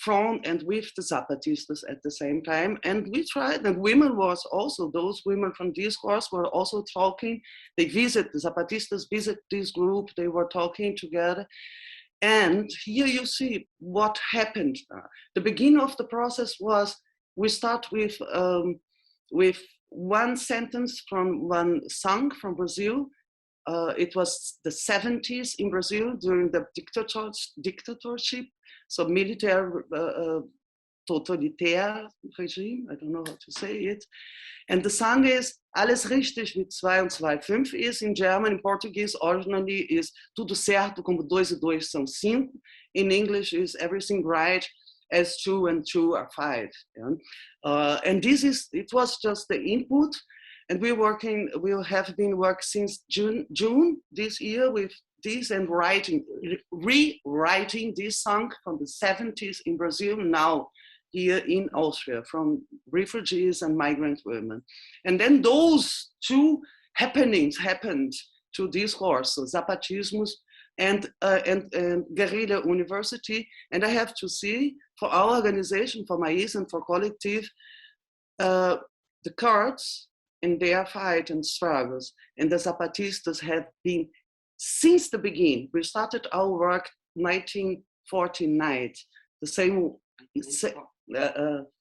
from and with the Zapatistas at the same time. And we tried, and women was also, those women from this course were also talking. They visit, the Zapatistas visit this group, they were talking together. And here you see what happened. The beginning of the process was, we start with 1 sentence from 1 song from Brazil. It was the 70s in Brazil during the dictatorship, so military totalitär regime, I don't know how to say it. And the song is Alles richtig wie 2 und 2 5 is in German. In Portuguese originally is Tudo certo como 2 e 2 são 5. In English is Everything right as 2 and 2 are 5. Yeah? And it was just the input. And we have been working since June this year with this and rewriting this song from the 70s in Brazil, now here in Austria, from refugees and migrant women. And then those 2 happenings happened to this course, so Zapatismus and Guerilla University. And I have to see, for our organization, for MAIS and for Collective, the Kurds in their fight and struggles, and the Zapatistas have been, since the beginning, we started our work 1949, the same,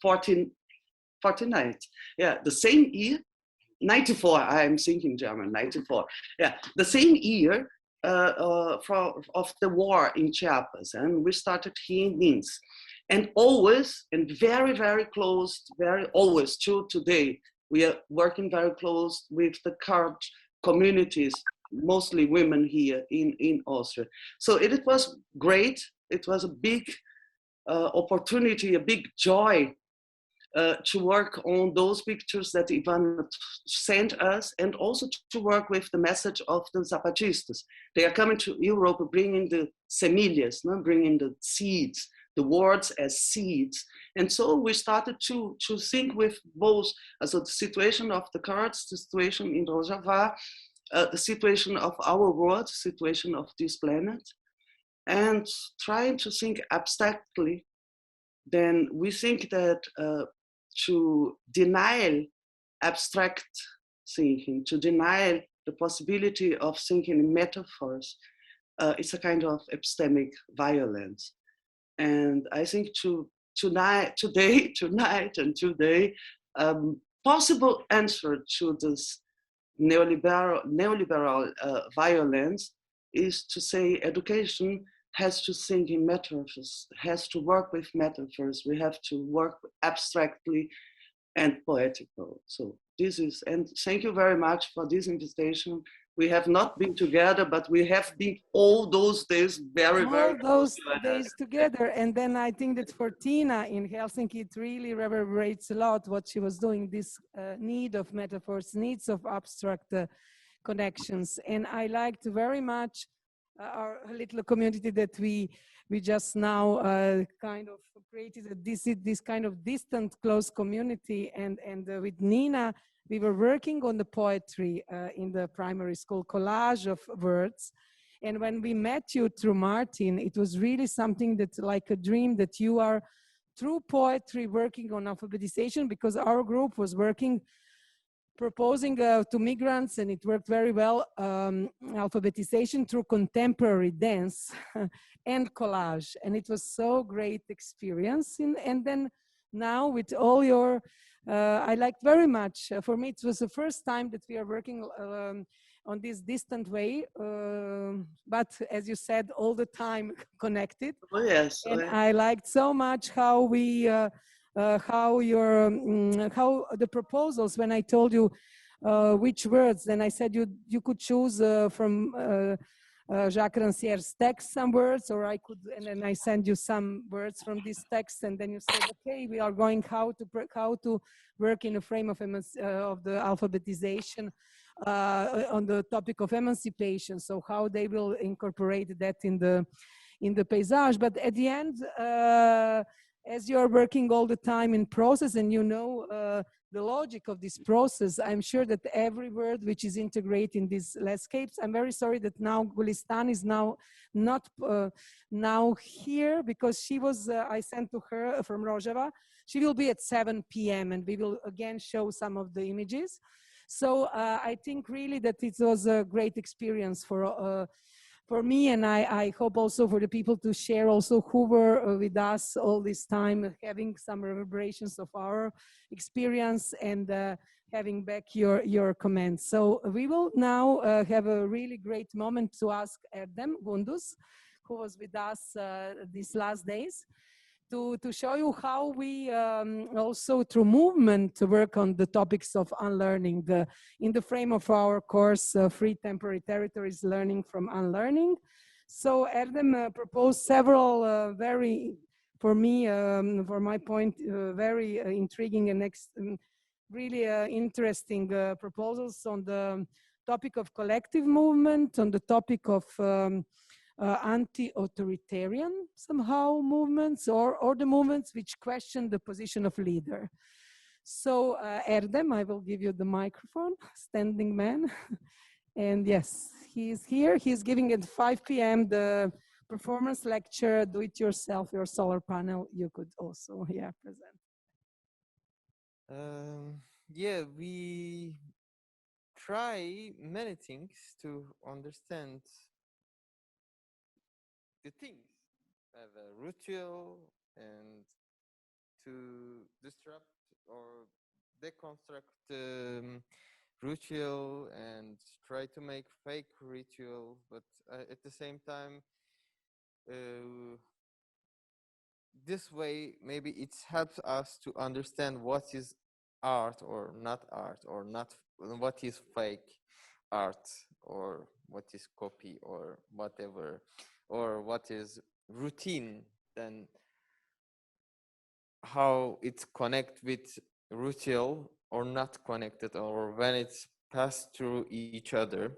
49, yeah, the same year, 94, I'm thinking German, 94, yeah, the same year of the war in Chiapas, and we started here in Linz. And always, and very, very close, always to today, we are working very close with the Kurd communities, mostly women here in Austria. So it was great. It was a big opportunity, a big joy to work on those pictures that Ivan sent us, and also to work with the message of the Zapatistas. They are coming to Europe bringing the semillas, no? Bringing the seeds, the words as seeds. And so we started to think with both, so the situation of the Kurds, the situation in Rojava, the situation of our world, the situation of this planet, and trying to think abstractly. Then we think that to deny abstract thinking, to deny the possibility of thinking in metaphors, it's a kind of epistemic violence. And I think tonight, possible answer to this neoliberal violence is to say education has to think in metaphors, has to work with metaphors. We have to work abstractly and poetical. So this is, and thank you very much for this invitation. We have not been together, but we have been all those days very days together. And then I think that for Tina in Helsinki, it really reverberates a lot what she was doing, this need of metaphors, needs of abstract connections. And I liked very much our little community that we just now kind of created this kind of distant, close community. And with Nina, we were working on the poetry in the primary school, collage of words. And when we met you through Martin, it was really something that's like a dream, that you are through poetry working on alphabetization, because our group was working proposing to migrants, and it worked very well, alphabetization through contemporary dance and collage. And it was so great experience. And then now with all your, I liked very much, for me it was the first time that we are working on this distant way, but as you said, all the time connected. Oh yes. And I liked so much how we, how the proposals, when I told you which words, then I said you could choose from J.Ranciere's text some words, or I could, and then I send you some words from this text, and then you said, okay, we are going how to work in a frame of the alphabetization on the topic of emancipation, so how they will incorporate that in the paysage. But at the end, as you're working all the time in process, and you know the logic of this process, I'm sure that every word which is integrated in these landscapes, I'm very sorry that now Gulistan is now not now here, because she was, I sent to her from Rojava, she will be at 7 p.m. and we will again show some of the images. So I think really that it was a great experience for me, and I hope also for the people to share also who were with us all this time, having some reverberations of our experience and having back your comments. So we will now have a really great moment to ask Erdem Gunduz, who was with us these last days, to show you how we also through movement work on the topics of unlearning in the frame of our course, Free Temporary Territories, Learning from Unlearning. So Erdem proposed several very, for me, for my point, very intriguing and really interesting proposals on the topic of collective movement, on the topic of anti-authoritarian somehow movements, or the movements which question the position of leader. So Erdem, I will give you the microphone, standing man. And yes, he's here. He's giving at 5 p.m. the performance lecture, Do It Yourself, Your Solar Panel. You could also, yeah, present. Yeah, we try many things to understand the things, have a ritual, and to disrupt or deconstruct ritual and try to make fake ritual, but at the same time this way, maybe it helps us to understand what is art or not, what is fake art, or what is copy, or whatever, or what is routine, then how it's connect with ritual or not connected, or when it's passed through each other.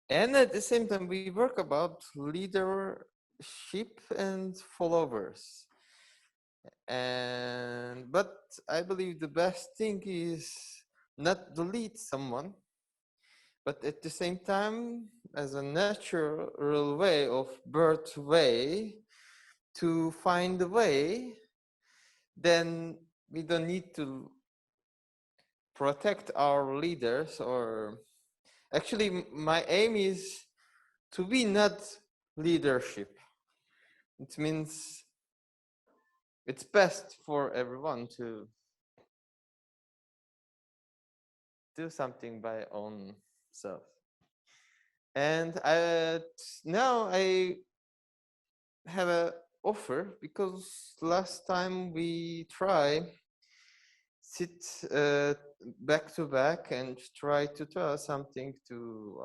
And at the same time, we work about leadership and followers. But I believe the best thing is not to lead someone, but at the same time, as a natural way of birth way to find the way, then we don't need to protect our leaders. Or actually, my aim is to be not leadership. It means it's best for everyone to do something by own self. And now I have an offer, because last time we sit back to back and try to tell something to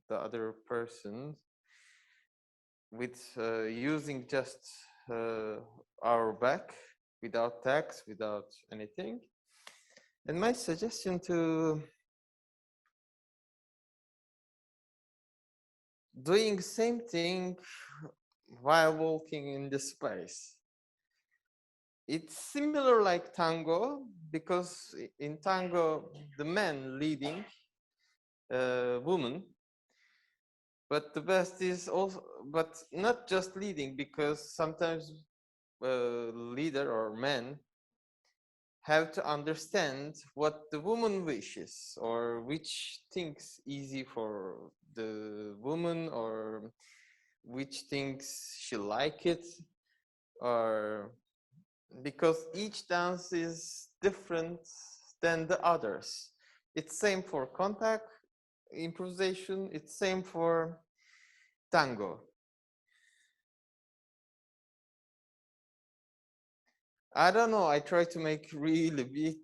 the other person with using just our back, without text, without anything. And my suggestion to doing same thing while walking in the space. It's similar like tango, because in tango, the man leading woman, but the best is also, but not just leading, because sometimes leader or men have to understand what the woman wishes, or which things easy for the woman, or which things she like it, or because each dance is different than the others. It's same for contact, improvisation, it's same for tango. I don't know, I try to make really big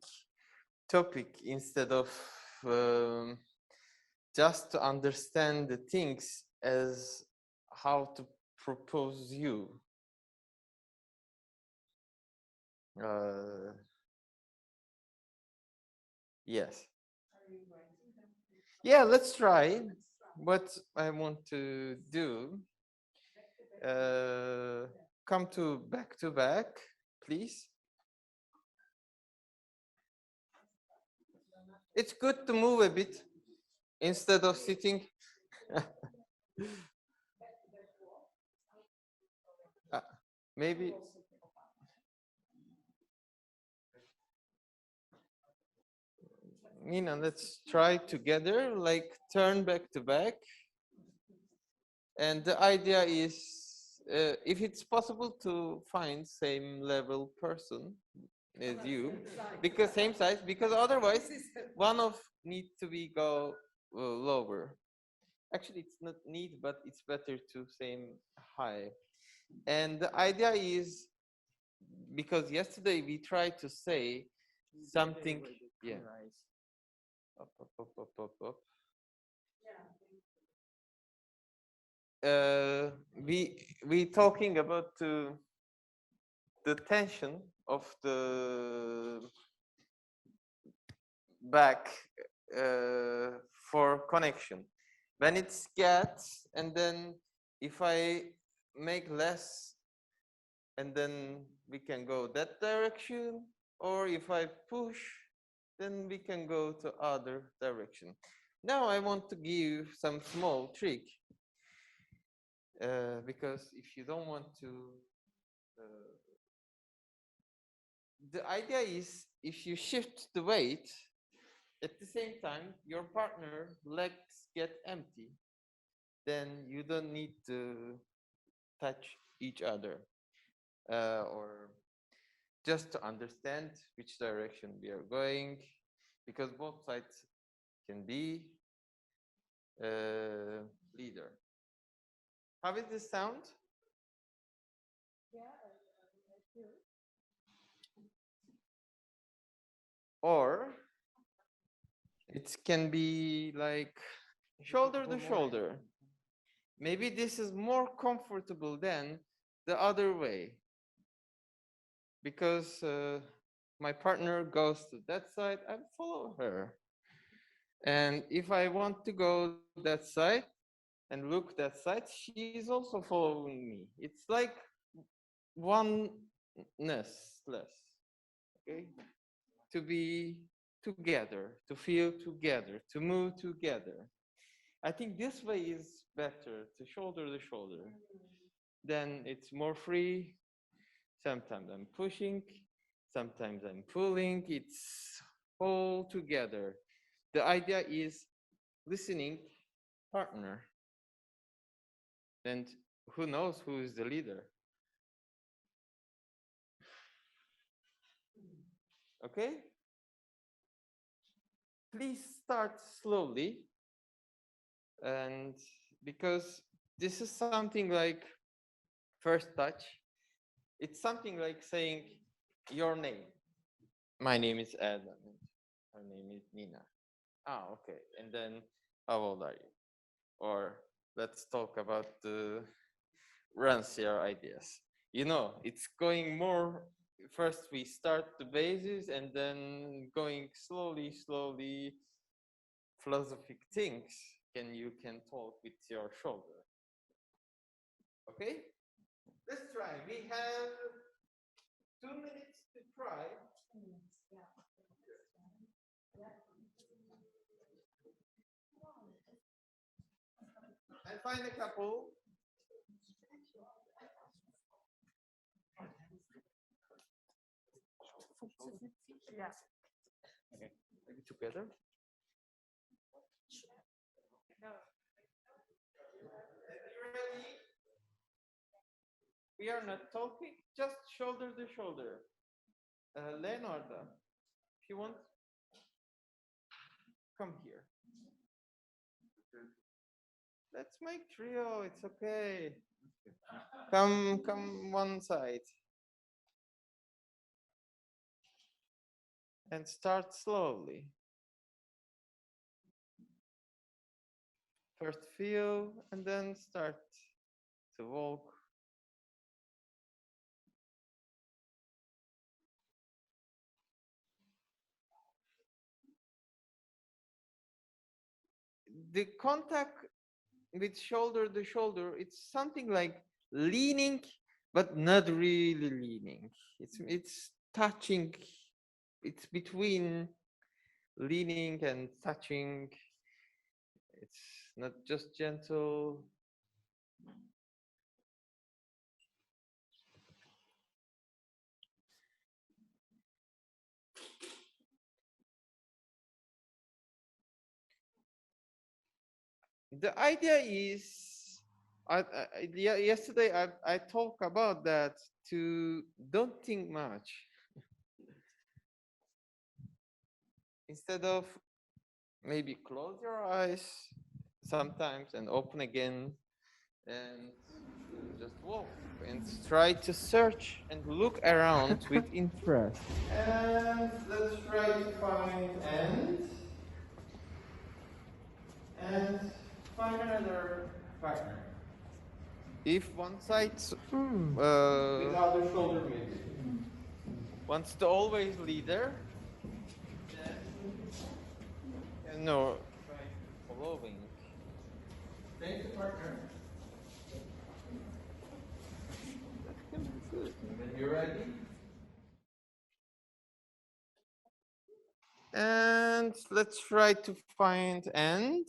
topic instead of just to understand the things as how to propose you. Yes. Yeah, let's try. What I want to do, come to back, please. It's good to move a bit instead of sitting. Maybe. Nina, let's try together, like turn back to back. And the idea is, if it's possible to find same level person as you, because same size, because otherwise one of need to be go lower. Actually, it's not need, but it's better to same high. And the idea is, because yesterday we tried to say something, yeah. Up. We talking about the tension of the back for connection. When it's gets, and then if I make less, and then we can go that direction, or if I push, then we can go to other direction. Now I want to give some small trick, because if you don't want to, the idea is, if you shift the weight, at the same time, your partner legs get empty, then you don't need to touch each other, or just to understand which direction we are going, because both sides can be leader. How does this sound? Yeah, Or it can be like shoulder to shoulder. Maybe this is more comfortable than the other way, because my partner goes to that side, I follow her. And if I want to go that side and look that side, she is also following me. It's like oneness less, okay? To be together, to feel together, to move together. I think this way is better, to shoulder to shoulder. Then it's more free. Sometimes I'm pushing, sometimes I'm pulling. It's all together. The idea is listening partner. And who knows who is the leader? Okay? Please start slowly. And because this is something like first touch, it's something like saying your name. My name is Adam. Her name is Nina. Ah, okay. And then how old are you? Or let's talk about the Ranciere ideas. You know, it's going more, first we start the basis and then going slowly, philosophic things you can talk with your shoulder. Okay? Let's try. We have 2 minutes to try. And find a couple. Yes. Okay. Maybe together. Ready? We are not talking, just shoulder to shoulder. Leonardo, if you want, come here. Let's make trio, it's okay. Come one side. And start slowly. First feel, and then start to walk. The contact with shoulder to shoulder, it's something like leaning, but not really leaning. It's touching. It's between leaning and touching. It's not just gentle. The idea is, yesterday I talked about that, to don't think much. Instead of maybe close your eyes sometimes and open again and just walk and try to search and look around with interest. And let's try to find and find another partner. If one side with other shoulder maybe wants to always leader, then no, try following. Thank you, partner. That can be good. When you're ready. And let's try to find and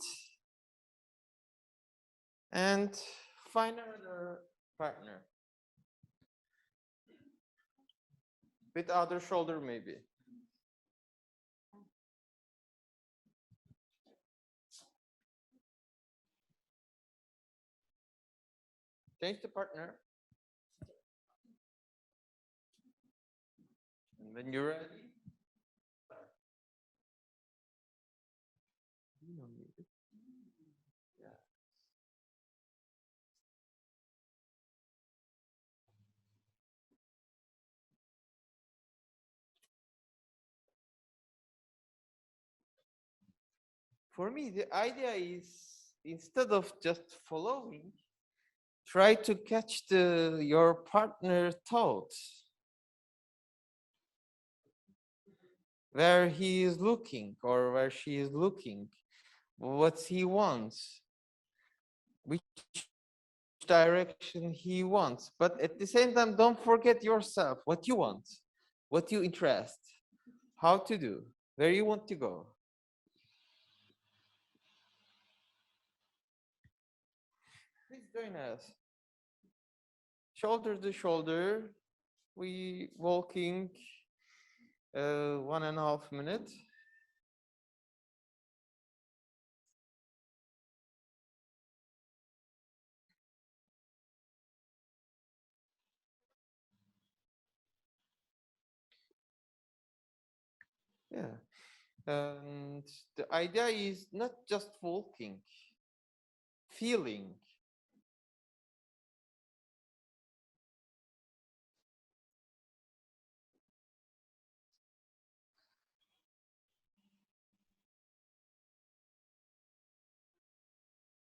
find another partner with other shoulder maybe. Change the partner. And when you're ready, start. You don't need it. Yeah. for me, the idea is, instead of just following, try to catch your partner's thoughts, where he is looking or where she is looking, what he wants, which direction he wants. But at the same time, don't forget yourself, what you want, what you interest, how to do, where you want to go. Please join us. Shoulder to shoulder, we walking 1.5 minutes. Yeah, and the idea is not just walking, feeling.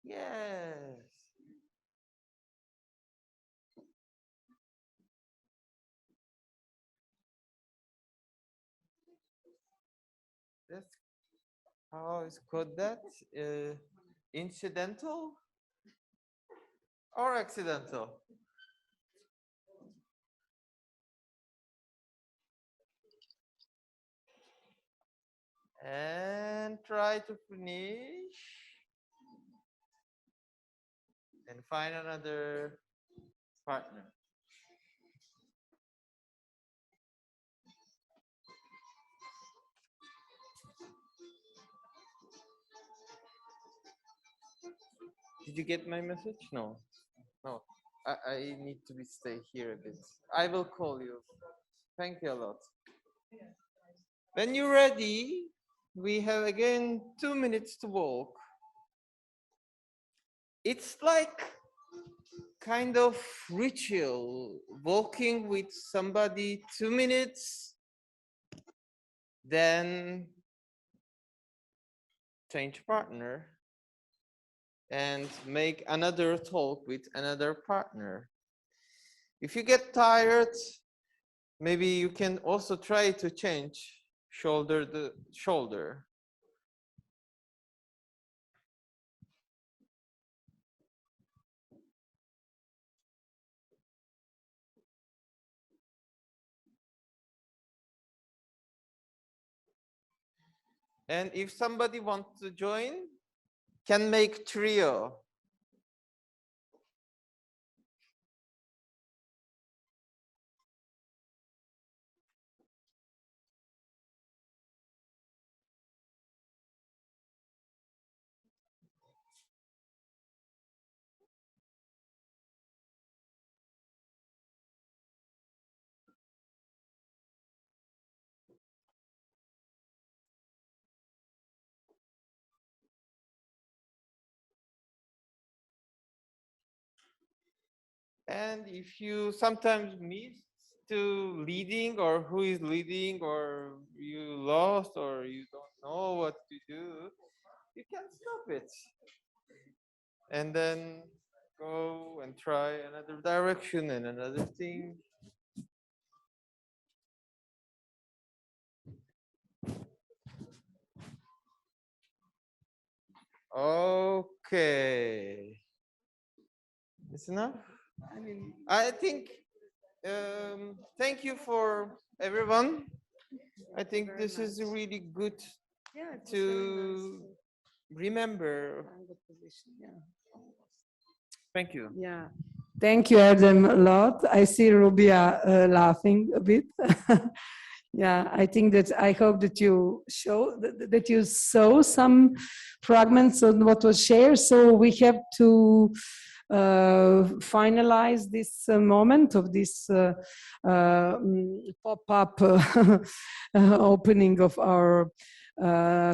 Yes. That's how is called that? Incidental or accidental? And try to finish and find another partner. Did you get my message? No. No. I need to stay here a bit. I will call you. Thank you a lot. When you're ready, we have again 2 minutes to walk. It's like kind of ritual, walking with somebody 2 minutes, then change partner and make another talk with another partner. If you get tired, maybe you can also try to change shoulder to shoulder. And if somebody wants to join, can make trio. And if you sometimes miss to leading or who is leading or you lost or you don't know what to do, you can stop it. And then go and try another direction and another thing. Okay. It's enough? I think, thank you for everyone. I think this is really good to remember. Thank you. Yeah. Thank you, Adam, a lot. I see Rubia laughing a bit. Yeah, I think that I hope that you that you saw some fragments of what was shared. So we have to finalize this moment of this pop-up opening of our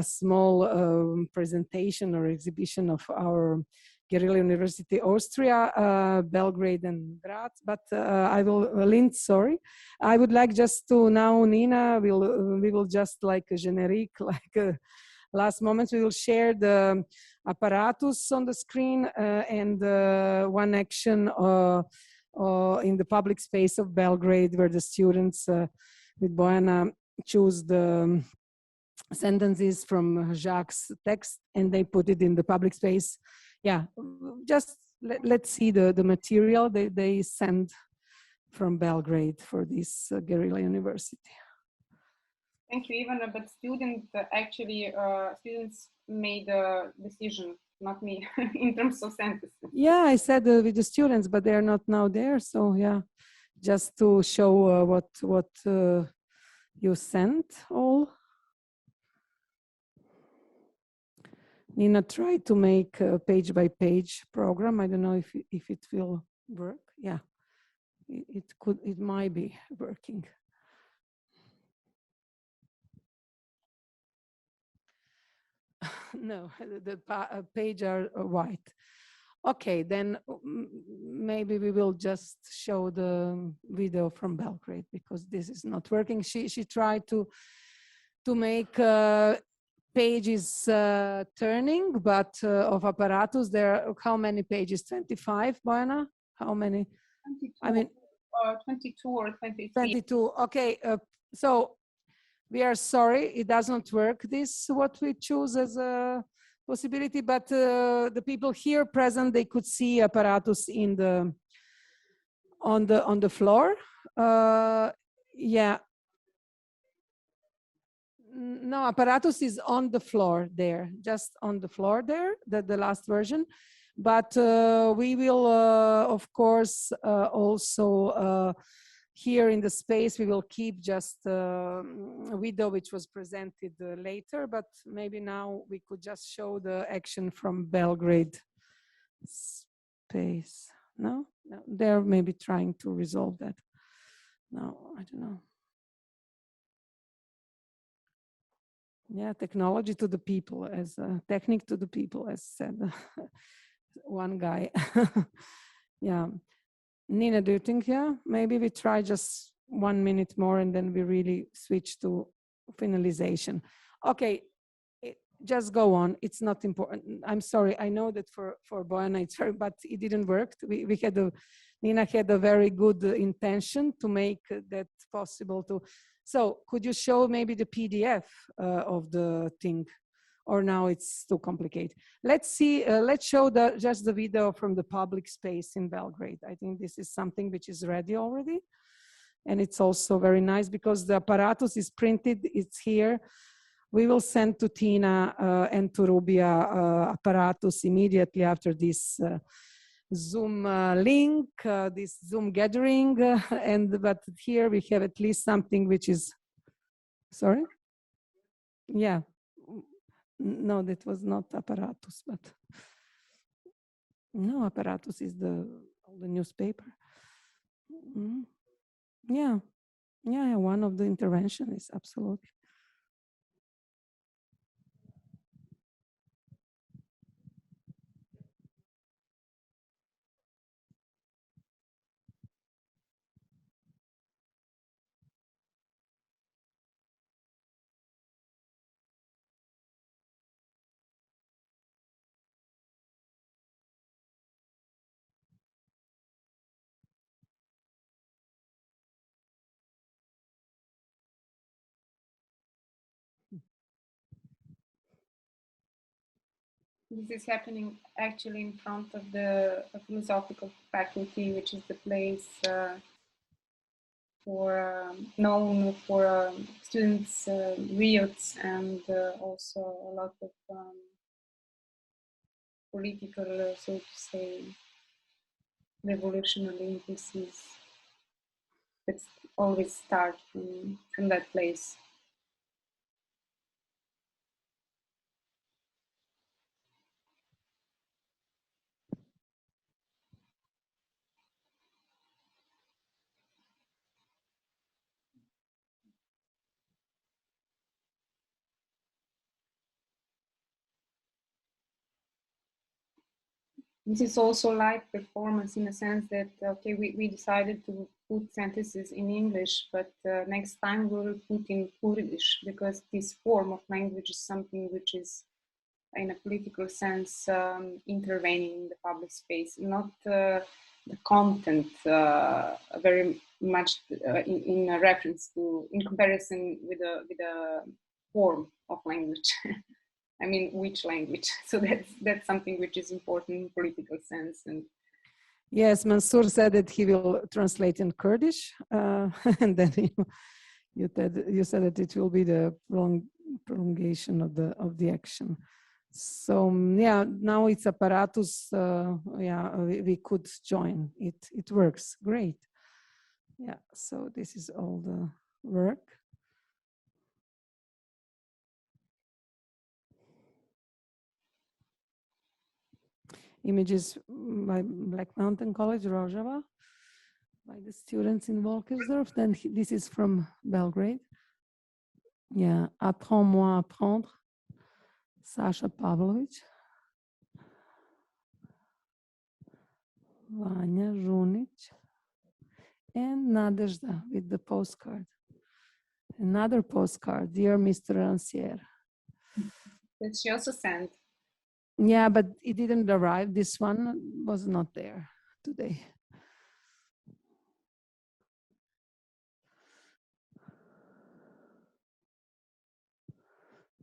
small presentation or exhibition of our Guerilla University, Austria, Belgrade and Graz. But I will, Linz, sorry. I would like just to now, Nina, we will just like a generic, like last moments. We will share the apparatus on the screen and one action in the public space of Belgrade, where the students with Bojana choose the sentences from Jacques' text and they put it in the public space. Yeah, just let's see the material they send from Belgrade for this Guerilla University. Thank you, Ivana. But students made a decision, not me, in terms of sentences. Yeah, I said with the students, but they're not now there. So yeah, just to show what you sent all. Nina tried to make a page by page program. I don't know if it will work. Yeah, it might be working. No, the page are white. Okay, then maybe we will just show the video from Belgrade because this is not working. She tried to make pages turning, but of apparatus there. How many pages? 25, Bojana? How many? 22, I mean, 22 or 23. 22. Okay, so we are sorry it doesn't work. This what we choose as a possibility, but the people here present, they could see apparatus in the on the floor. Yeah. No, apparatus is on the floor there, just on the floor there, the last version. But we will, of course, also here in the space, we will keep just a video which was presented later, but maybe now we could just show the action from Belgrade space. No, they're maybe trying to resolve that. No, I don't know. Yeah, technology to the people, as a technique to the people, as said one guy. Yeah. Nina, do you think, yeah, maybe we try just 1 minute more and then we really switch to finalization. Okay, just go on. It's not important. I'm sorry. I know that for Bojana it's very, but it didn't work. We had Nina had a very good intention to make that possible to. So could you show maybe the PDF of the thing, or now it's too complicated? Let's see, let's show just the video from the public space in Belgrade. I think this is something which is ready already. And it's also very nice because the apparatus is printed, it's here. We will send to Tina and to Rubia apparatus immediately after this Zoom link, this Zoom gathering, but here we have at least something which is, sorry? Yeah, no, that was not apparatus, but no, apparatus is the newspaper. Yeah, yeah, one of the interventions, absolutely. This is happening actually in front of the philosophical faculty, which is the place known for students' riots and also a lot of political, so to say, revolutionary impulses that always start from that place. this is also live performance in the sense that, okay, we decided to put sentences in English, but next time we will put in Kurdish, because this form of language is something which is, in a political sense, intervening in the public space, not the content very much in a reference to, in comparison with the form of language. I mean, which language? So that's something which is important in political sense. And yes, Mansour said that he will translate in Kurdish, and then you said that it will be the prolongation of the action. So yeah, now it's apparatus. Yeah, we could join it. It works great. Yeah. So this is all the work. Images by Black Mountain College, Rojava, by the students in Volkersdorf. Then this is from Belgrade. Yeah, Apprends-moi à apprendre, Sasha Pavlovich. Vanya Žunic. And Nadezhda with the postcard. Another postcard, dear Mr. Ranciere. that she also sent. Yeah, but it didn't arrive. This one was not there today.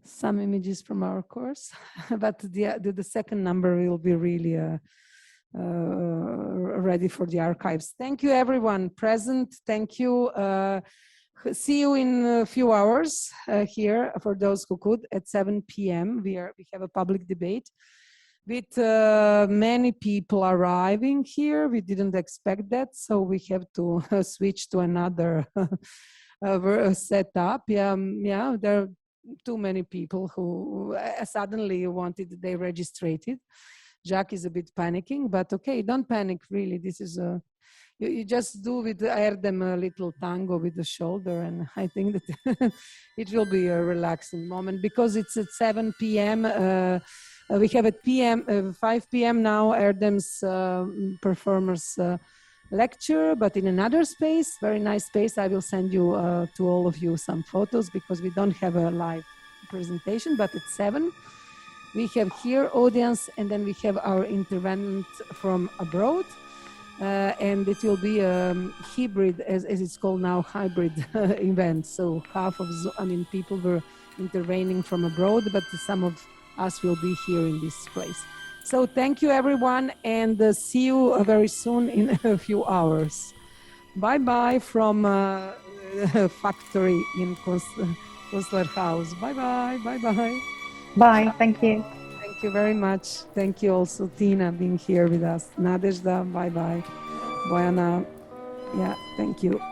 Some images from our course, but the second number will be really ready for the archives. Thank you, everyone present. Thank you. See you in a few hours here, for those who could, at 7 p.m. We have a public debate with many people arriving here. We didn't expect that, so we have to switch to another setup. Yeah, there are too many people who suddenly wanted, they registered. Jacques is a bit panicking, but okay, don't panic, really. This is you just do with Erdem a little tango with the shoulder, and I think that it will be a relaxing moment, because it's at 7 p.m. We have at 5 p.m. now Erdem's performers lecture, but in another space, very nice space. I will send you to all of you some photos, because we don't have a live presentation, but at 7 we have here audience, and then we have our intervenant from abroad. And it will be a hybrid, as it's called now, hybrid event. So half of, people were intervening from abroad, but some of us will be here in this place. So thank you, everyone, and see you very soon in a few hours. Bye-bye from factory in Kuenstlerhaus. Bye-bye, bye-bye. Bye, thank you. Thank you very much. Thank you also, Tina, being here with us. Nadezhda, bye-bye. Bojana, yeah, thank you.